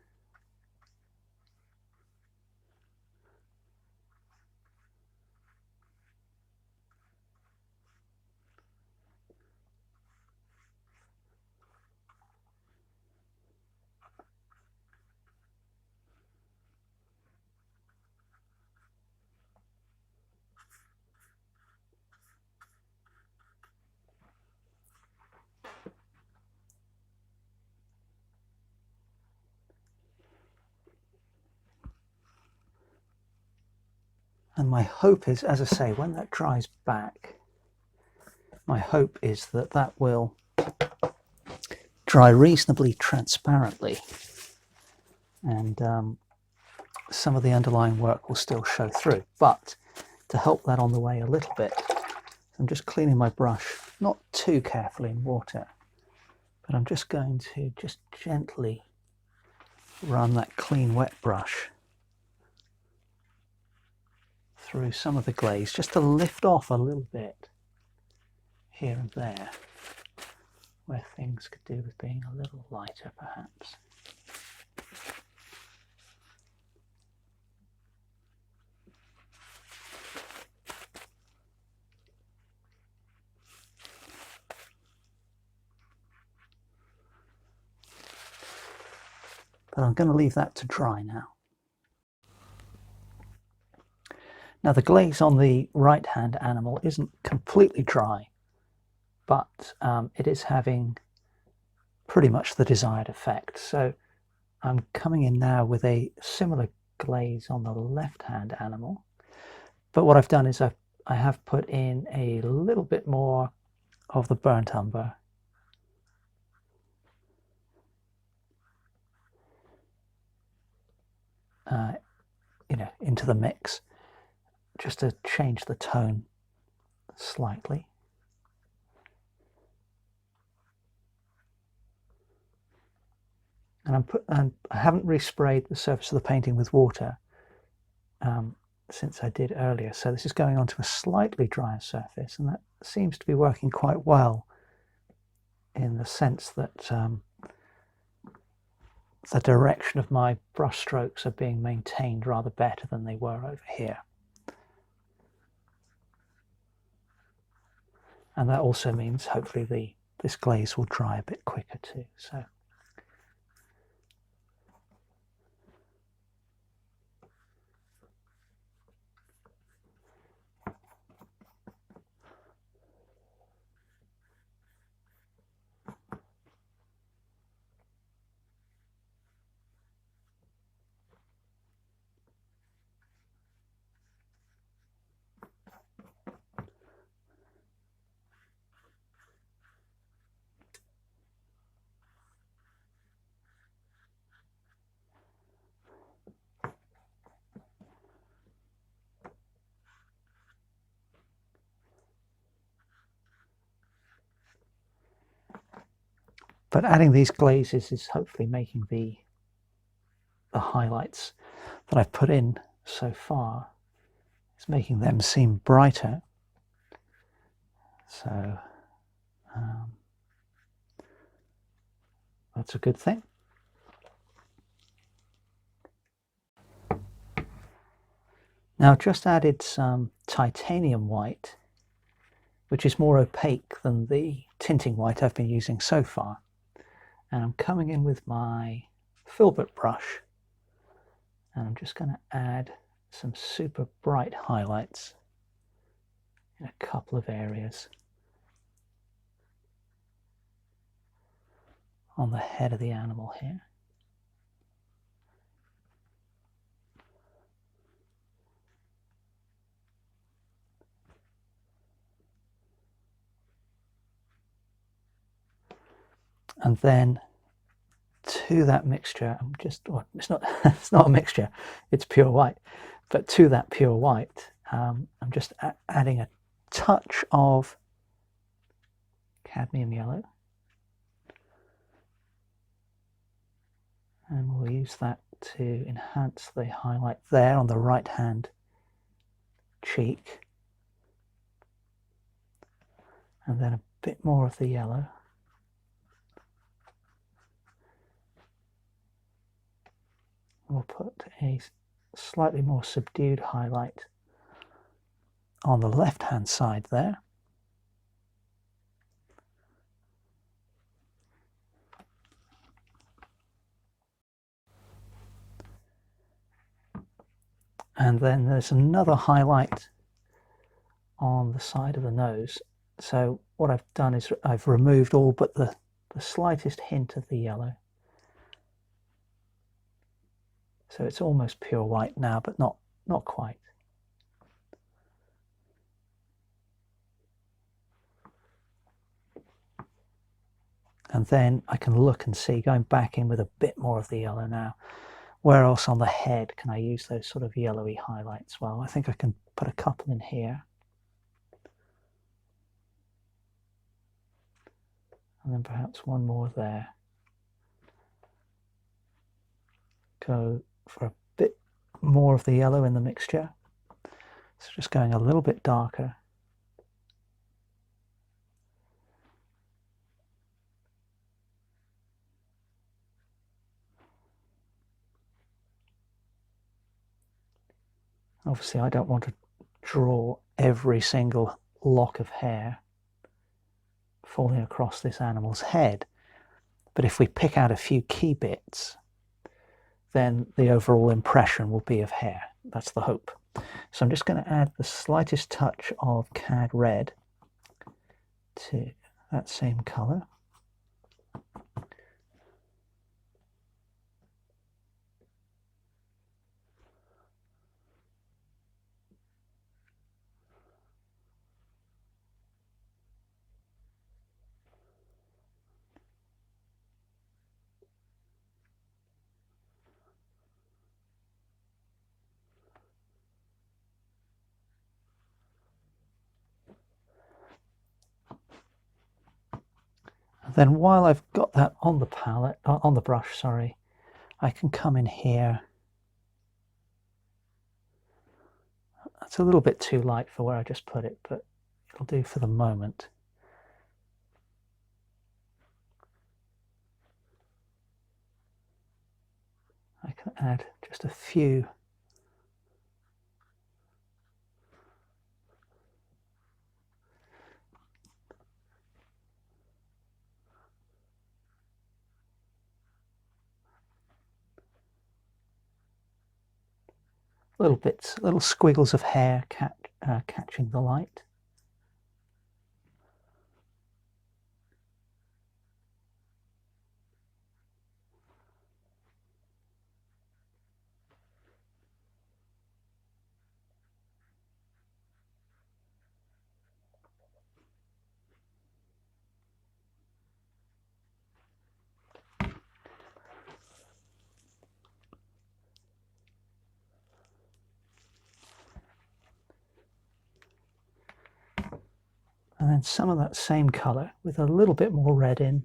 And my hope is, as I say, when that dries back, my hope is that that will dry reasonably transparently, and some of the underlying work will still show through. But to help that on the way a little bit, I'm just cleaning my brush, not too carefully in water, but I'm just going to just gently run that clean wet brush through some of the glaze, just to lift off a little bit here and there where things could do with being a little lighter perhaps. But I'm going to leave that to dry now. Now the glaze on the right hand animal isn't completely dry, but it is having pretty much the desired effect. So I'm coming in now with a similar glaze on the left hand animal, but what I've done is I've I have put in a little bit more of the burnt umber. Into the mix, just to change the tone slightly. And I haven't resprayed the surface of the painting with water since I did earlier, so this is going onto a slightly drier surface, and that seems to be working quite well in the sense that the direction of my brush strokes are being maintained rather better than they were over here. And that also means hopefully this glaze will dry a bit quicker too. So but adding these glazes is hopefully making the highlights that I've put in so far, it's making them seem brighter. So that's a good thing. Now I've just added some titanium white, which is more opaque than the tinting white I've been using so far. And I'm coming in with my filbert brush, and I'm just going to add some super bright highlights in a couple of areas on the head of the animal here. And then to that mixture, it's not a mixture, it's pure white, but to that pure white, I'm just adding a touch of cadmium yellow, and we'll use that to enhance the highlight there on the right hand cheek, and then a bit more of the yellow. We'll put a slightly more subdued highlight on the left hand side there. And then there's another highlight on the side of the nose. So what I've done is I've removed all but the slightest hint of the yellow. So it's almost pure white now, but not quite. And then I can look and see, going back in with a bit more of the yellow now, where else on the head can I use those sort of yellowy highlights? Well, I think I can put a couple in here. And then perhaps one more there. Go for a bit more of the yellow in the mixture. So just going a little bit darker. Obviously, I don't want to draw every single lock of hair falling across this animal's head. But if we pick out a few key bits, then the overall impression will be of hair. That's the hope. So I'm just going to add the slightest touch of cad red to that same colour. Then while I've got that on the palette, on the brush, sorry, I can come in here. That's a little bit too light for where I just put it, but it'll do for the moment. I can add just a few little bits, little squiggles of hair catching the light. And then some of that same color with a little bit more red in.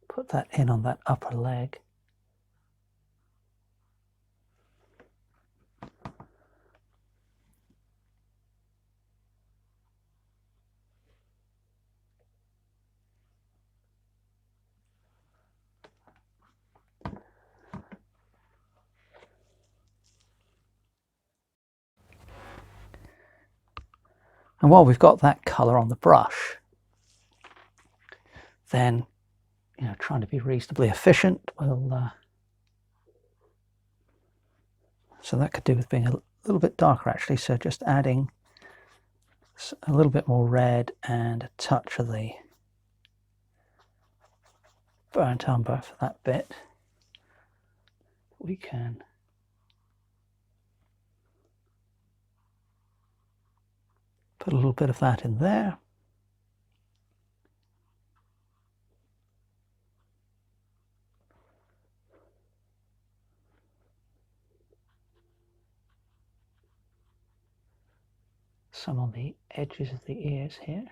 Put that in on that upper leg. And while we've got that color on the brush, then, you know, trying to be reasonably efficient, we'll so that could do with being a little bit darker actually, so just adding a little bit more red and a touch of the burnt umber for that bit. We can put a little bit of that in there. Some on the edges of the ears here.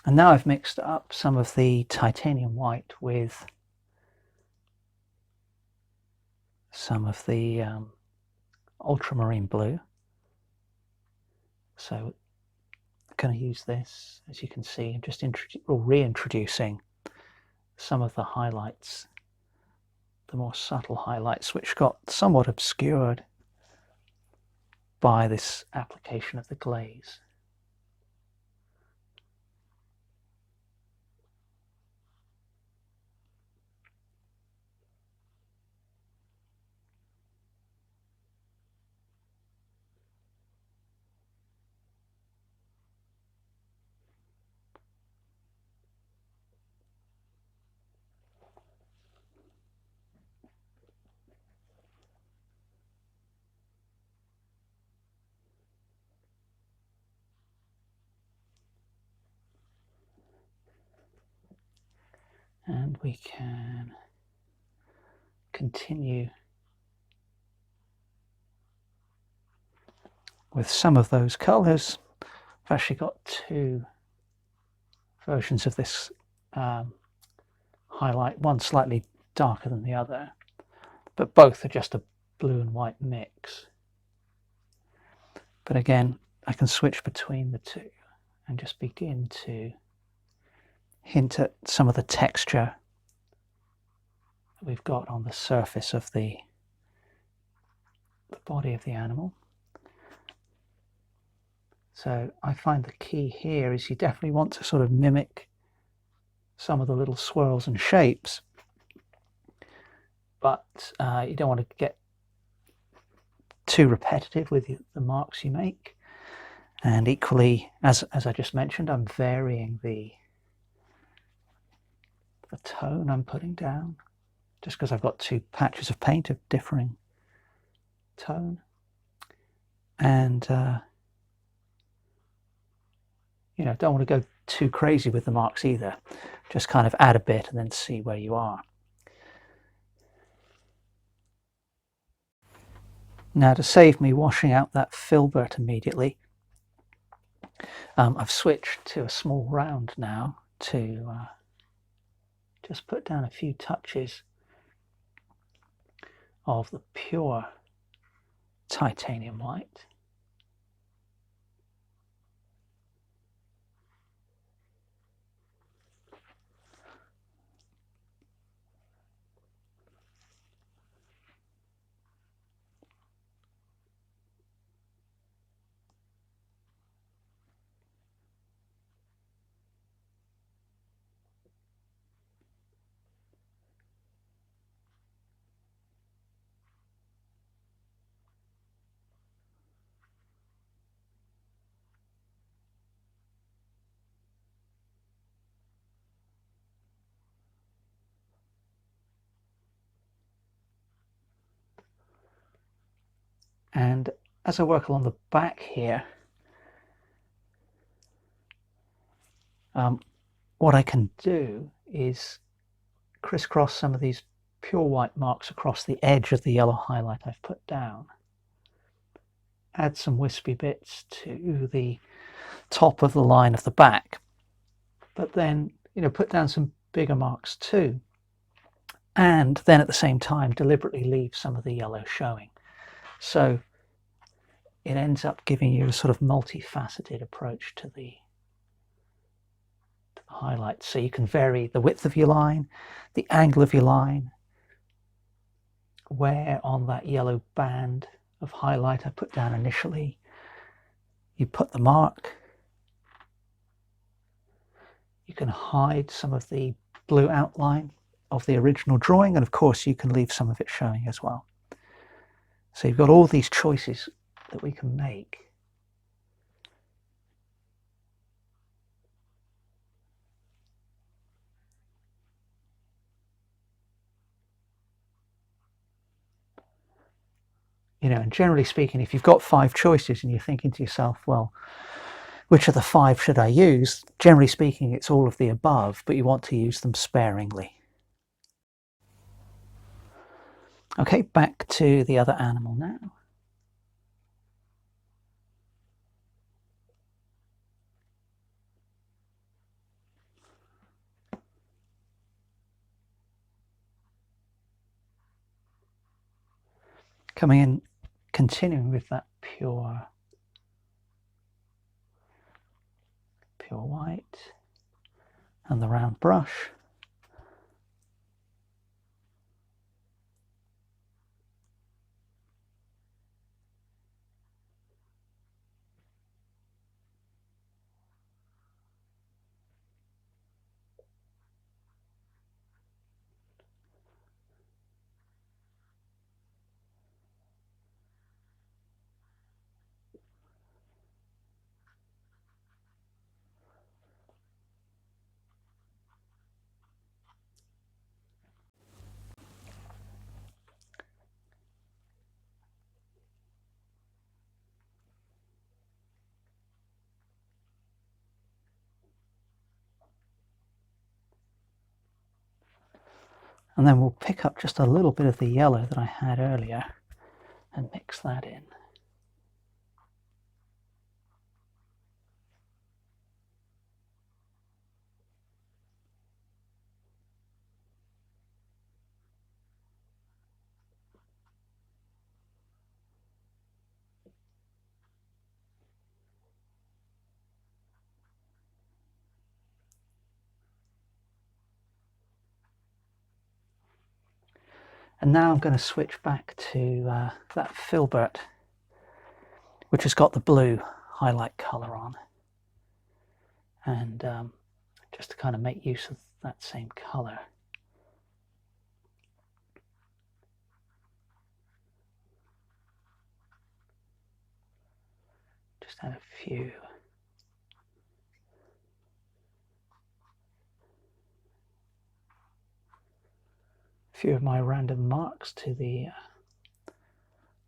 And now I've mixed up some of the titanium white with some of the ultramarine blue. So I'm going to use this, as you can see, I'm just reintroducing some of the highlights, the more subtle highlights, which got somewhat obscured by this application of the glaze. And we can continue with some of those colors. I've actually got two versions of this highlight, one slightly darker than the other, but both are just a blue and white mix. But again, I can switch between the two and just begin to hint at some of the texture that we've got on the surface of the the body of the animal. So I find the key here is you definitely want to sort of mimic some of the little swirls and shapes, but you don't want to get too repetitive with the marks you make. And equally, as I just mentioned, I'm varying the tone I'm putting down, just because I've got two patches of paint of differing tone. And you know, don't want to go too crazy with the marks either. Just kind of add a bit and then see where you are. Now, to save me washing out that filbert immediately, I've switched to a small round now to just put down a few touches of the pure titanium white. And as I work along the back here, what I can do is crisscross some of these pure white marks across the edge of the yellow highlight I've put down. Add some wispy bits to the top of the line of the back, but then, you know, put down some bigger marks too. And then at the same time, deliberately leave some of the yellow showing. So it ends up giving you a sort of multifaceted approach to the highlights. So you can vary the width of your line, the angle of your line, where on that yellow band of highlight I put down initially you put the mark. You can hide some of the blue outline of the original drawing, and of course you can leave some of it showing as well. So you've got all these choices that we can make. You know, and generally speaking, if you've got 5 choices and you're thinking to yourself, well, which of the 5 should I use? Generally speaking, it's all of the above, but you want to use them sparingly. Okay, back to the other animal now. Coming in, continuing with that pure white and the round brush. And then we'll pick up just a little bit of the yellow that I had earlier and mix that in. And now I'm going to switch back to that filbert, which has got the blue highlight colour on. And just to kind of make use of that same colour. Just add a few of my random marks to the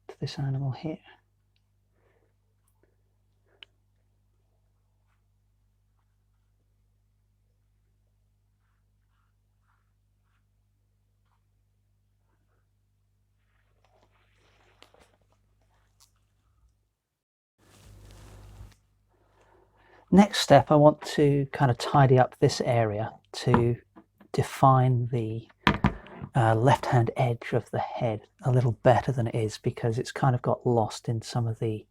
to this animal here. Next step, I want to kind of tidy up this area to define the left-hand edge of the head a little better than it is, because it's kind of got lost in some of the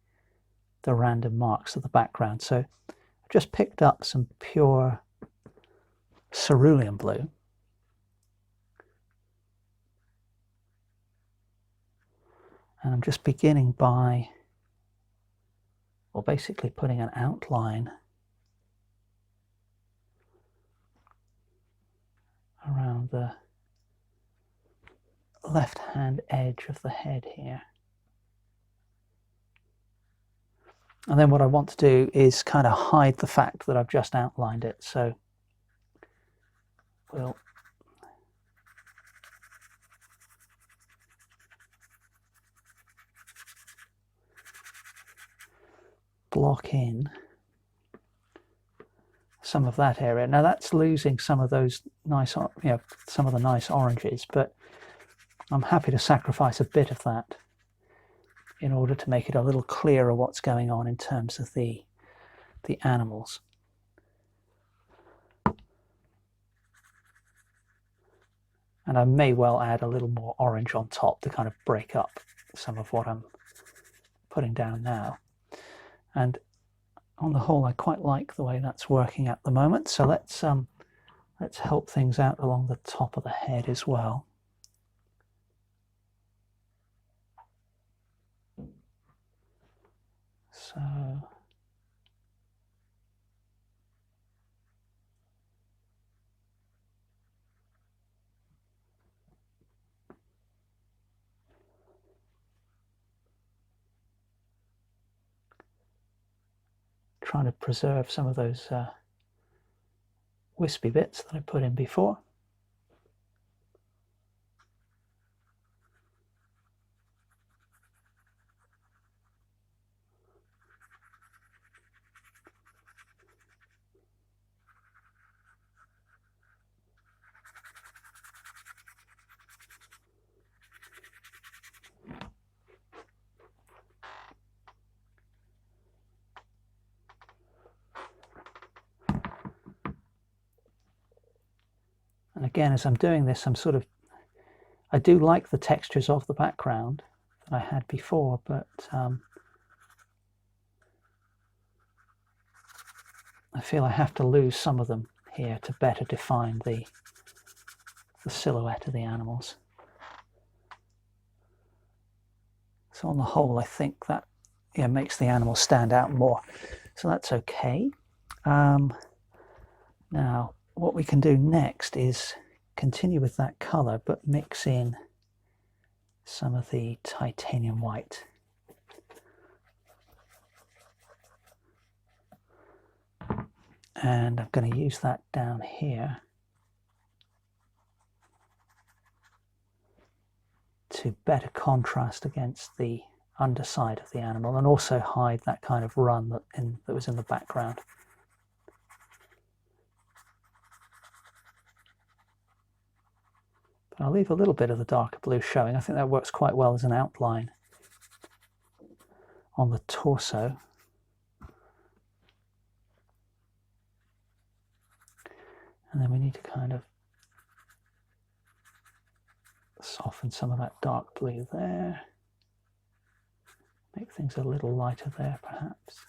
random marks of the background. So I've just picked up some pure cerulean blue. And I'm just beginning by, well, basically putting an outline around the left-hand edge of the head here. And then what I want to do is kind of hide the fact that I've just outlined it. So we'll block in some of that area. Now that's losing some of those nice, some of the nice oranges, but I'm happy to sacrifice a bit of that in order to make it a little clearer what's going on in terms of the animals. And I may well add a little more orange on top to kind of break up some of what I'm putting down now. And on the whole, I quite like the way that's working at the moment. So let's help things out along the top of the head as well. So trying to preserve some of those wispy bits that I put in before. And again, as I'm doing this, I do like the textures of the background that I had before, but I feel I have to lose some of them here to better define the silhouette of the animals. So on the whole, I think that makes the animal stand out more. So that's okay. Now, what we can do next is continue with that color, but mix in some of the titanium white. And I'm going to use that down here to better contrast against the underside of the animal, and also hide that kind of run that was in the background. But I'll leave a little bit of the darker blue showing. I think that works quite well as an outline on the torso. And then we need to kind of soften some of that dark blue there. Make things a little lighter there, perhaps.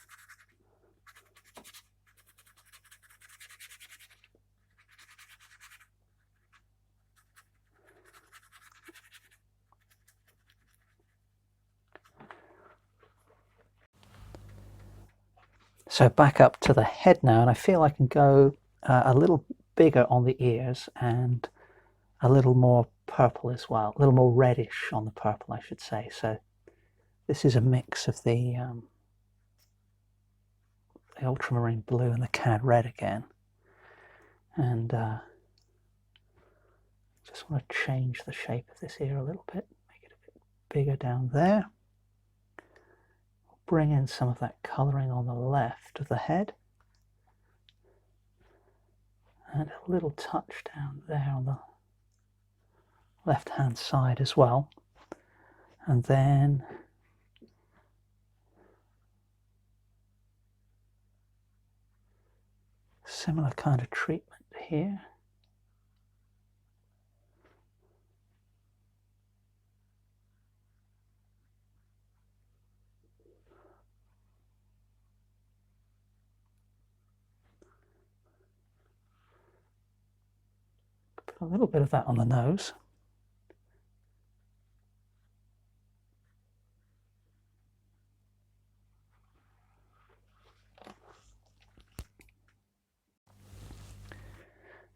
So back up to the head now, and I feel I can go a little bigger on the ears and a little more purple as well, a little more reddish on the purple, I should say. So this is a mix of the ultramarine blue and the cad red again. And just want to change the shape of this ear a little bit, make it a bit bigger down there. Bring in some of that colouring on the left of the head. And a little touch down there on the left hand side as well. And then similar kind of treatment here. Put a little bit of that on the nose.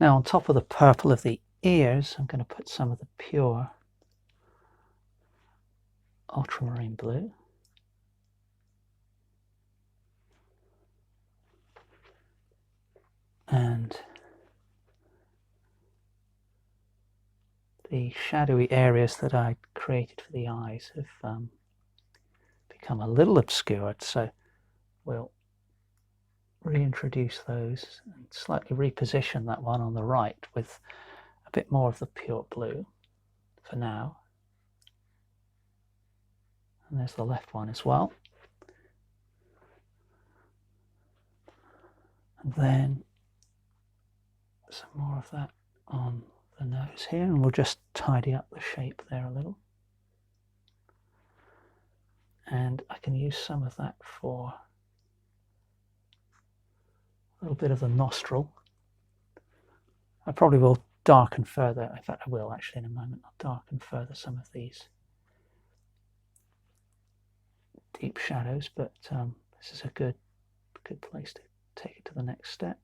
Now on top of the purple of the ears, I'm going to put some of the pure ultramarine blue. And the shadowy areas that I created for the eyes have become a little obscured, so we'll reintroduce those and slightly reposition that one on the right with a bit more of the pure blue for now. And there's the left one as well. And then some more of that on the nose here, and we'll just tidy up the shape there a little. And I can use some of that for a little bit of the nostril. I probably will darken further, in fact I will actually in a moment, I'll darken further some of these deep shadows, but this is a good place to take it to the next step.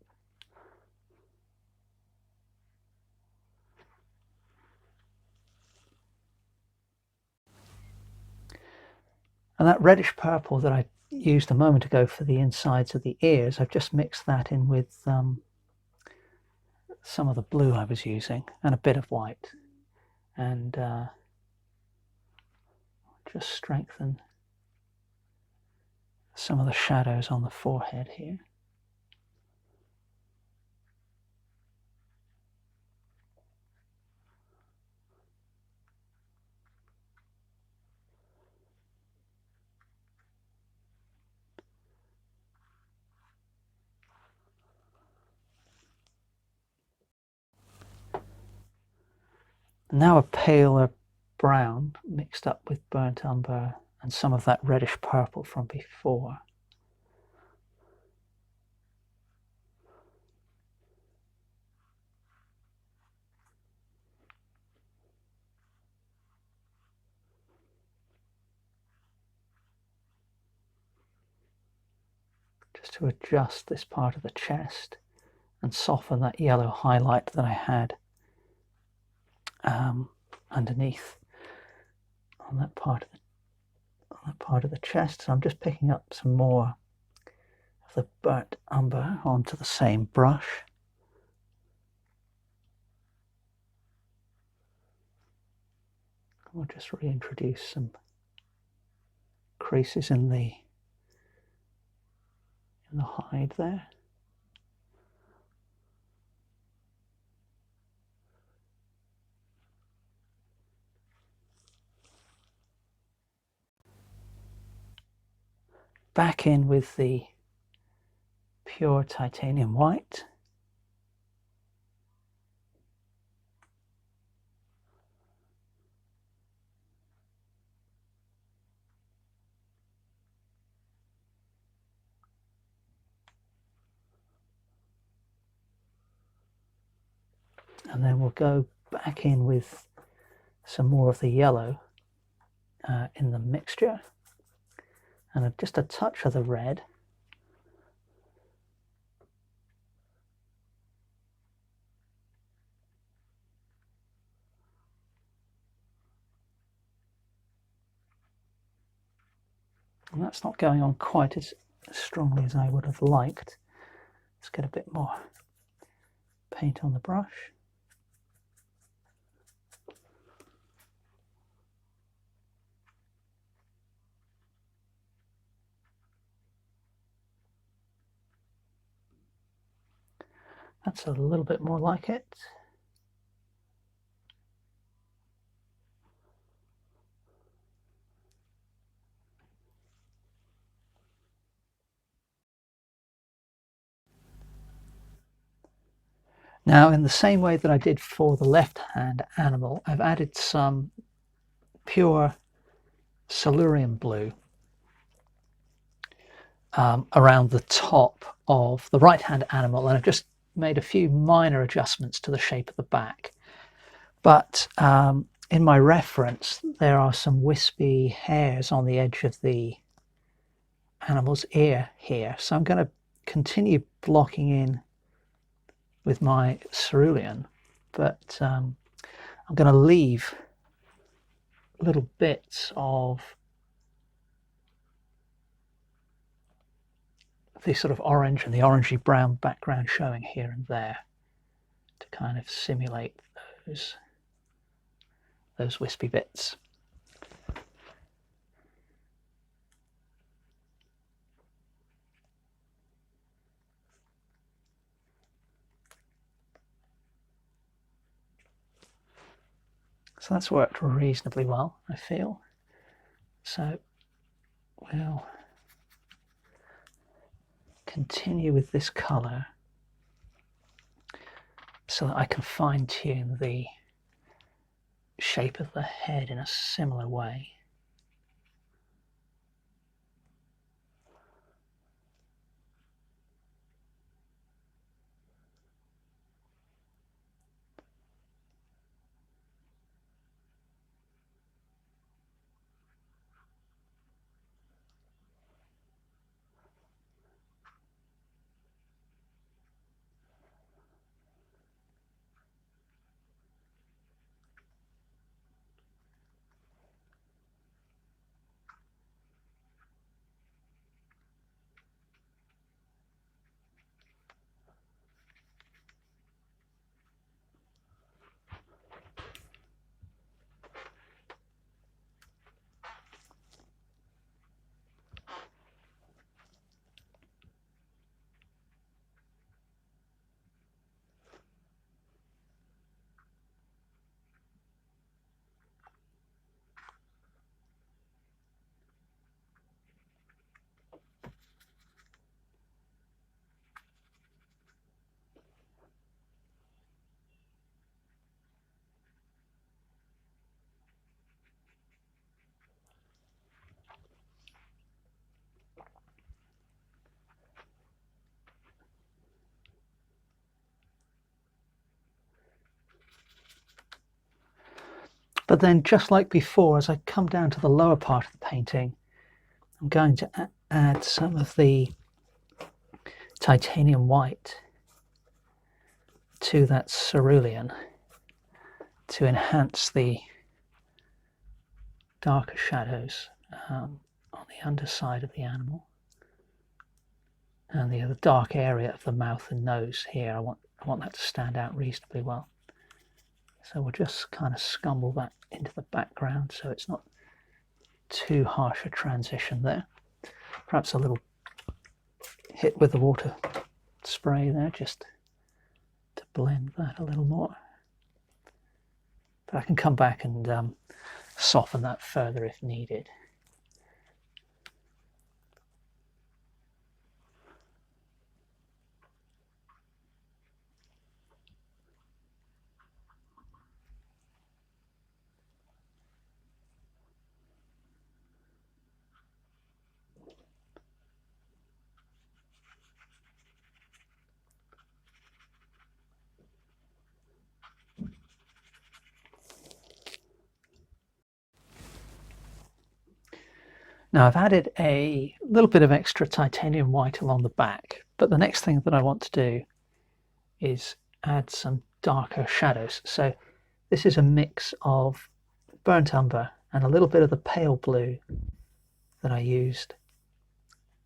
And that reddish purple that I used a moment ago for the insides of the ears, I've just mixed that in with some of the blue I was using and a bit of white, and just strengthen some of the shadows on the forehead here. Now a paler brown mixed up with burnt umber and some of that reddish purple from before. Just to adjust this part of the chest and soften that yellow highlight that I had underneath on that part of the chest. So I'm just picking up some more of the burnt umber onto the same brush. We'll just reintroduce some creases in the hide there. Back in with the pure titanium white. And then we'll go back in with some more of the yellow in the mixture, and just a touch of the red, And that's not going on quite as strongly as I would have liked. Let's get a bit more paint on the brush. That's a little bit more like it. Now, in the same way that I did for the left-hand animal, I've added some pure cerulean blue around the top of the right-hand animal, and I've just made a few minor adjustments to the shape of the back. But in my reference, there are some wispy hairs on the edge of the animal's ear here, so I'm going to continue blocking in with my cerulean, but I'm going to leave little bits of the sort of orange and the orangey brown background showing here and there to kind of simulate those wispy bits. So that's worked reasonably well, I feel. So we'll continue with this colour so that I can fine-tune the shape of the head in a similar way. But then, just like before, as I come down to the lower part of the painting, I'm going to add some of the titanium white to that cerulean to enhance the darker shadows on the underside of the animal and the other dark area of the mouth and nose here. I want that to stand out reasonably well. So we'll just kind of scumble that into the background so it's not too harsh a transition there. Perhaps a little hit with the water spray there just to blend that a little more. But I can come back and soften that further if needed. Now I've added a little bit of extra titanium white along the back, but the next thing that I want to do is add some darker shadows. So this is a mix of burnt umber and a little bit of the pale blue that I used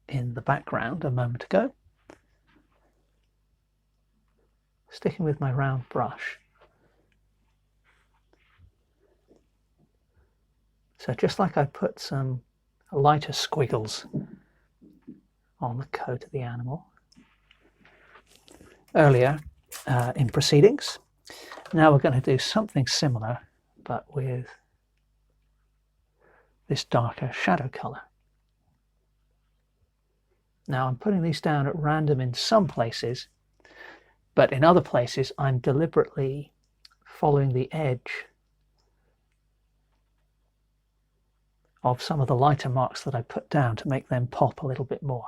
in the background a moment ago. Sticking with my round brush. So just like I put some lighter squiggles on the coat of the animal earlier in proceedings, now we're going to do something similar but with this darker shadow color. Now I'm putting these down at random in some places, but in other places I'm deliberately following the edge of some of the lighter marks that I put down to make them pop a little bit more.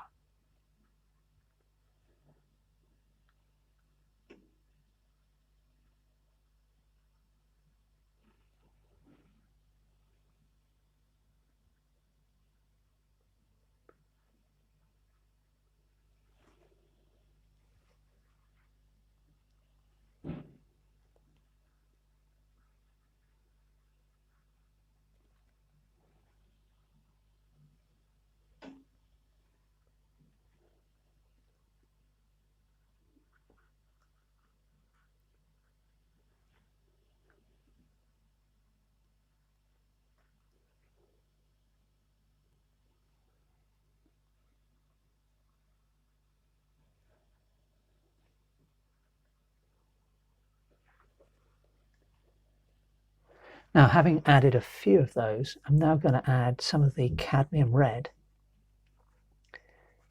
Now, having added a few of those, I'm now going to add some of the cadmium red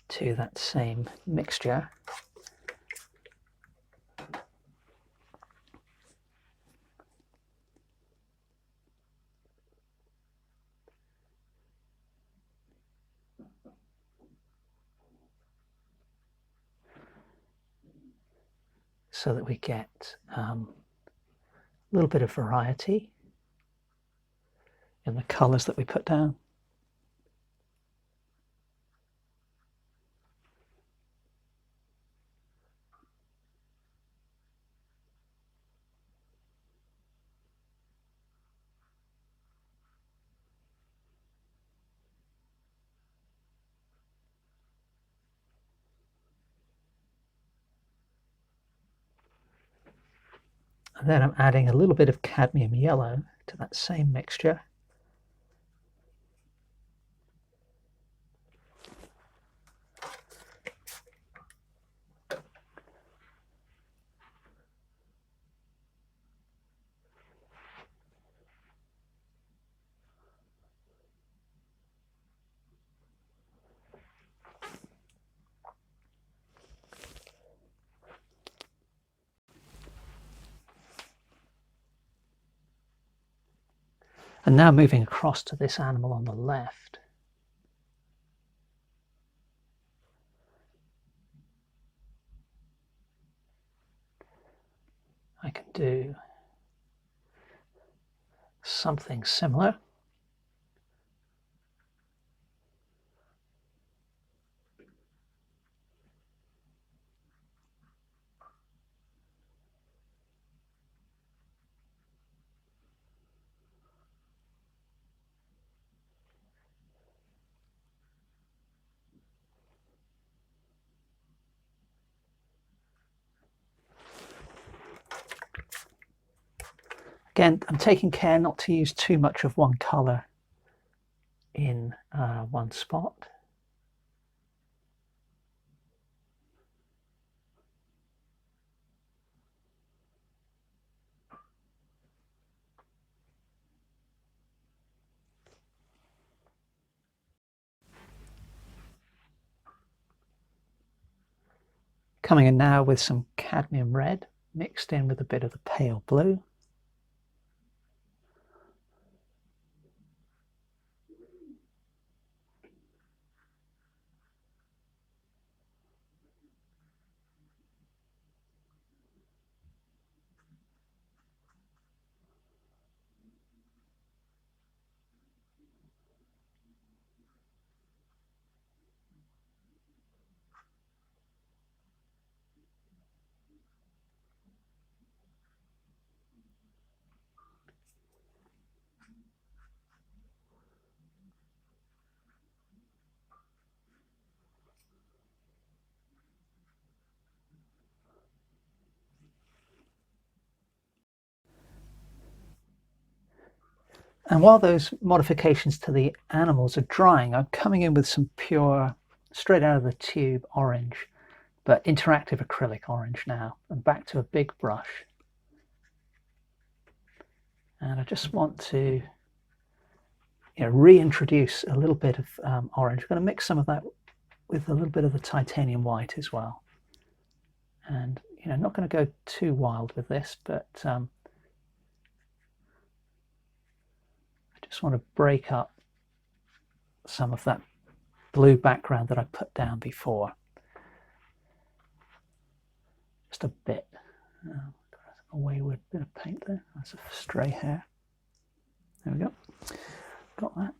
to that same mixture. So that we get a little bit of variety in the colors that we put down. And then I'm adding a little bit of cadmium yellow to that same mixture. And now moving across to this animal on the left. I can do something similar. Again, I'm taking care not to use too much of one color in one spot. Coming in now with some cadmium red mixed in with a bit of the pale blue. And while those modifications to the animals are drying, I'm coming in with some pure, straight out of the tube orange, but interactive acrylic orange now, and back to a big brush. And I just want to reintroduce a little bit of orange. I'm going to mix some of that with a little bit of the titanium white as well. And not going to go too wild with this, but I just want to break up some of that blue background that I put down before. Just a bit. A wayward bit of paint there. That's a stray hair. There we go. Got that.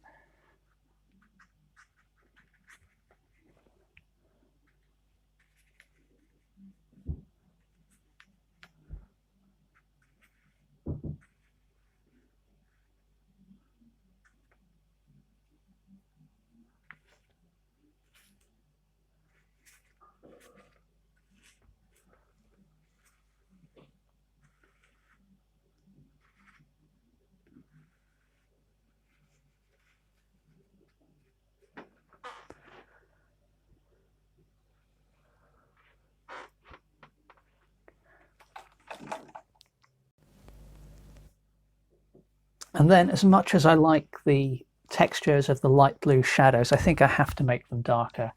And then, as much as I like the textures of the light blue shadows, I think I have to make them darker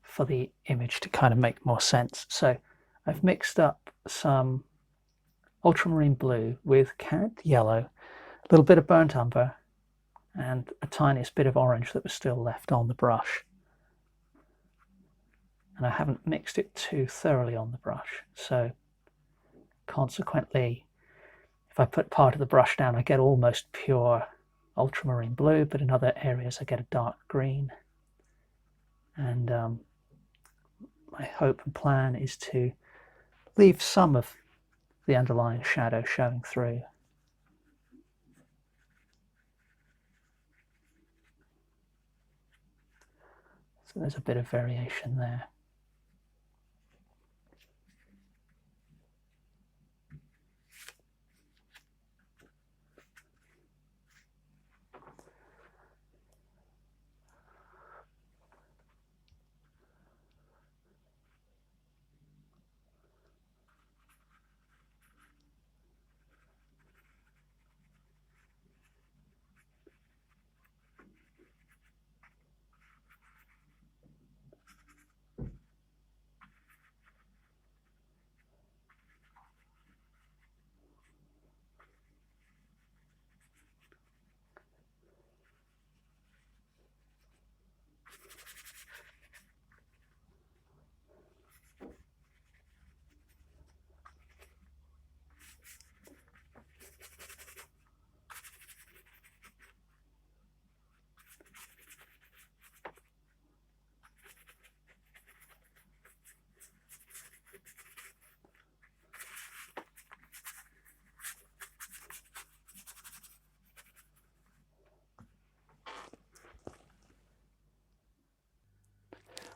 for the image to kind of make more sense. So I've mixed up some ultramarine blue with carrot yellow, a little bit of burnt umber, and a tiniest bit of orange that was still left on the brush. And I haven't mixed it too thoroughly on the brush, so consequently, if I put part of the brush down, I get almost pure ultramarine blue, but in other areas I get a dark green. And my hope and plan is to leave some of the underlying shadow showing through. So there's a bit of variation there.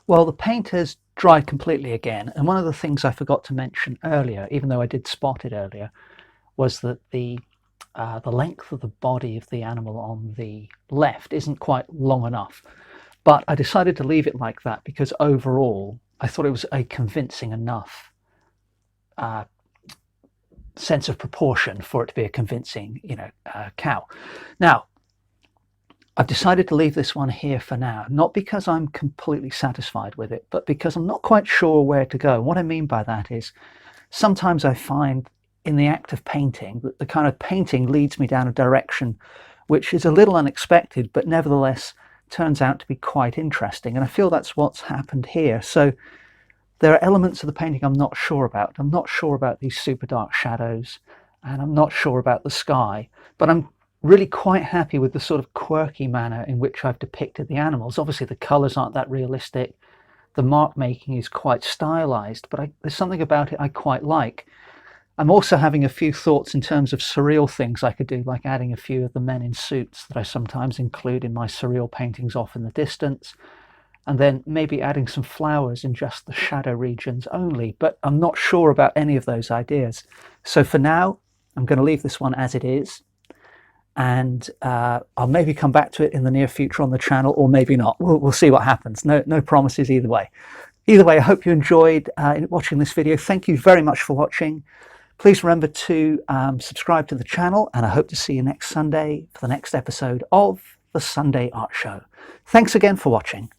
Well, the paint has dried completely again, and one of the things I forgot to mention earlier, even though I did spot it earlier, was that the length of the body of the animal on the left isn't quite long enough. But I decided to leave it like that because overall I thought it was a convincing enough sense of proportion for it to be a convincing, cow. Now, I've decided to leave this one here for now, not because I'm completely satisfied with it, but because I'm not quite sure where to go. What I mean by that is sometimes I find in the act of painting that the kind of painting leads me down a direction which is a little unexpected, but nevertheless turns out to be quite interesting. And I feel that's what's happened here. So there are elements of the painting I'm not sure about. I'm not sure about these super dark shadows, and I'm not sure about the sky, but I'm really quite happy with the sort of quirky manner in which I've depicted the animals. Obviously the colors aren't that realistic, the mark making is quite stylized, but there's something about it I quite like. I'm also having a few thoughts in terms of surreal things I could do, like adding a few of the men in suits that I sometimes include in my surreal paintings off in the distance, and then maybe adding some flowers in just the shadow regions only, but I'm not sure about any of those ideas. So for now, I'm going to leave this one as it is. and I'll maybe come back to it in the near future on the channel, or maybe not. We'll see what happens. No promises either way. Either way, I hope you enjoyed watching this video. Thank you very much for watching. Please remember to subscribe to the channel, and I hope to see you next Sunday for the next episode of the Sunday Art Show. Thanks again for watching.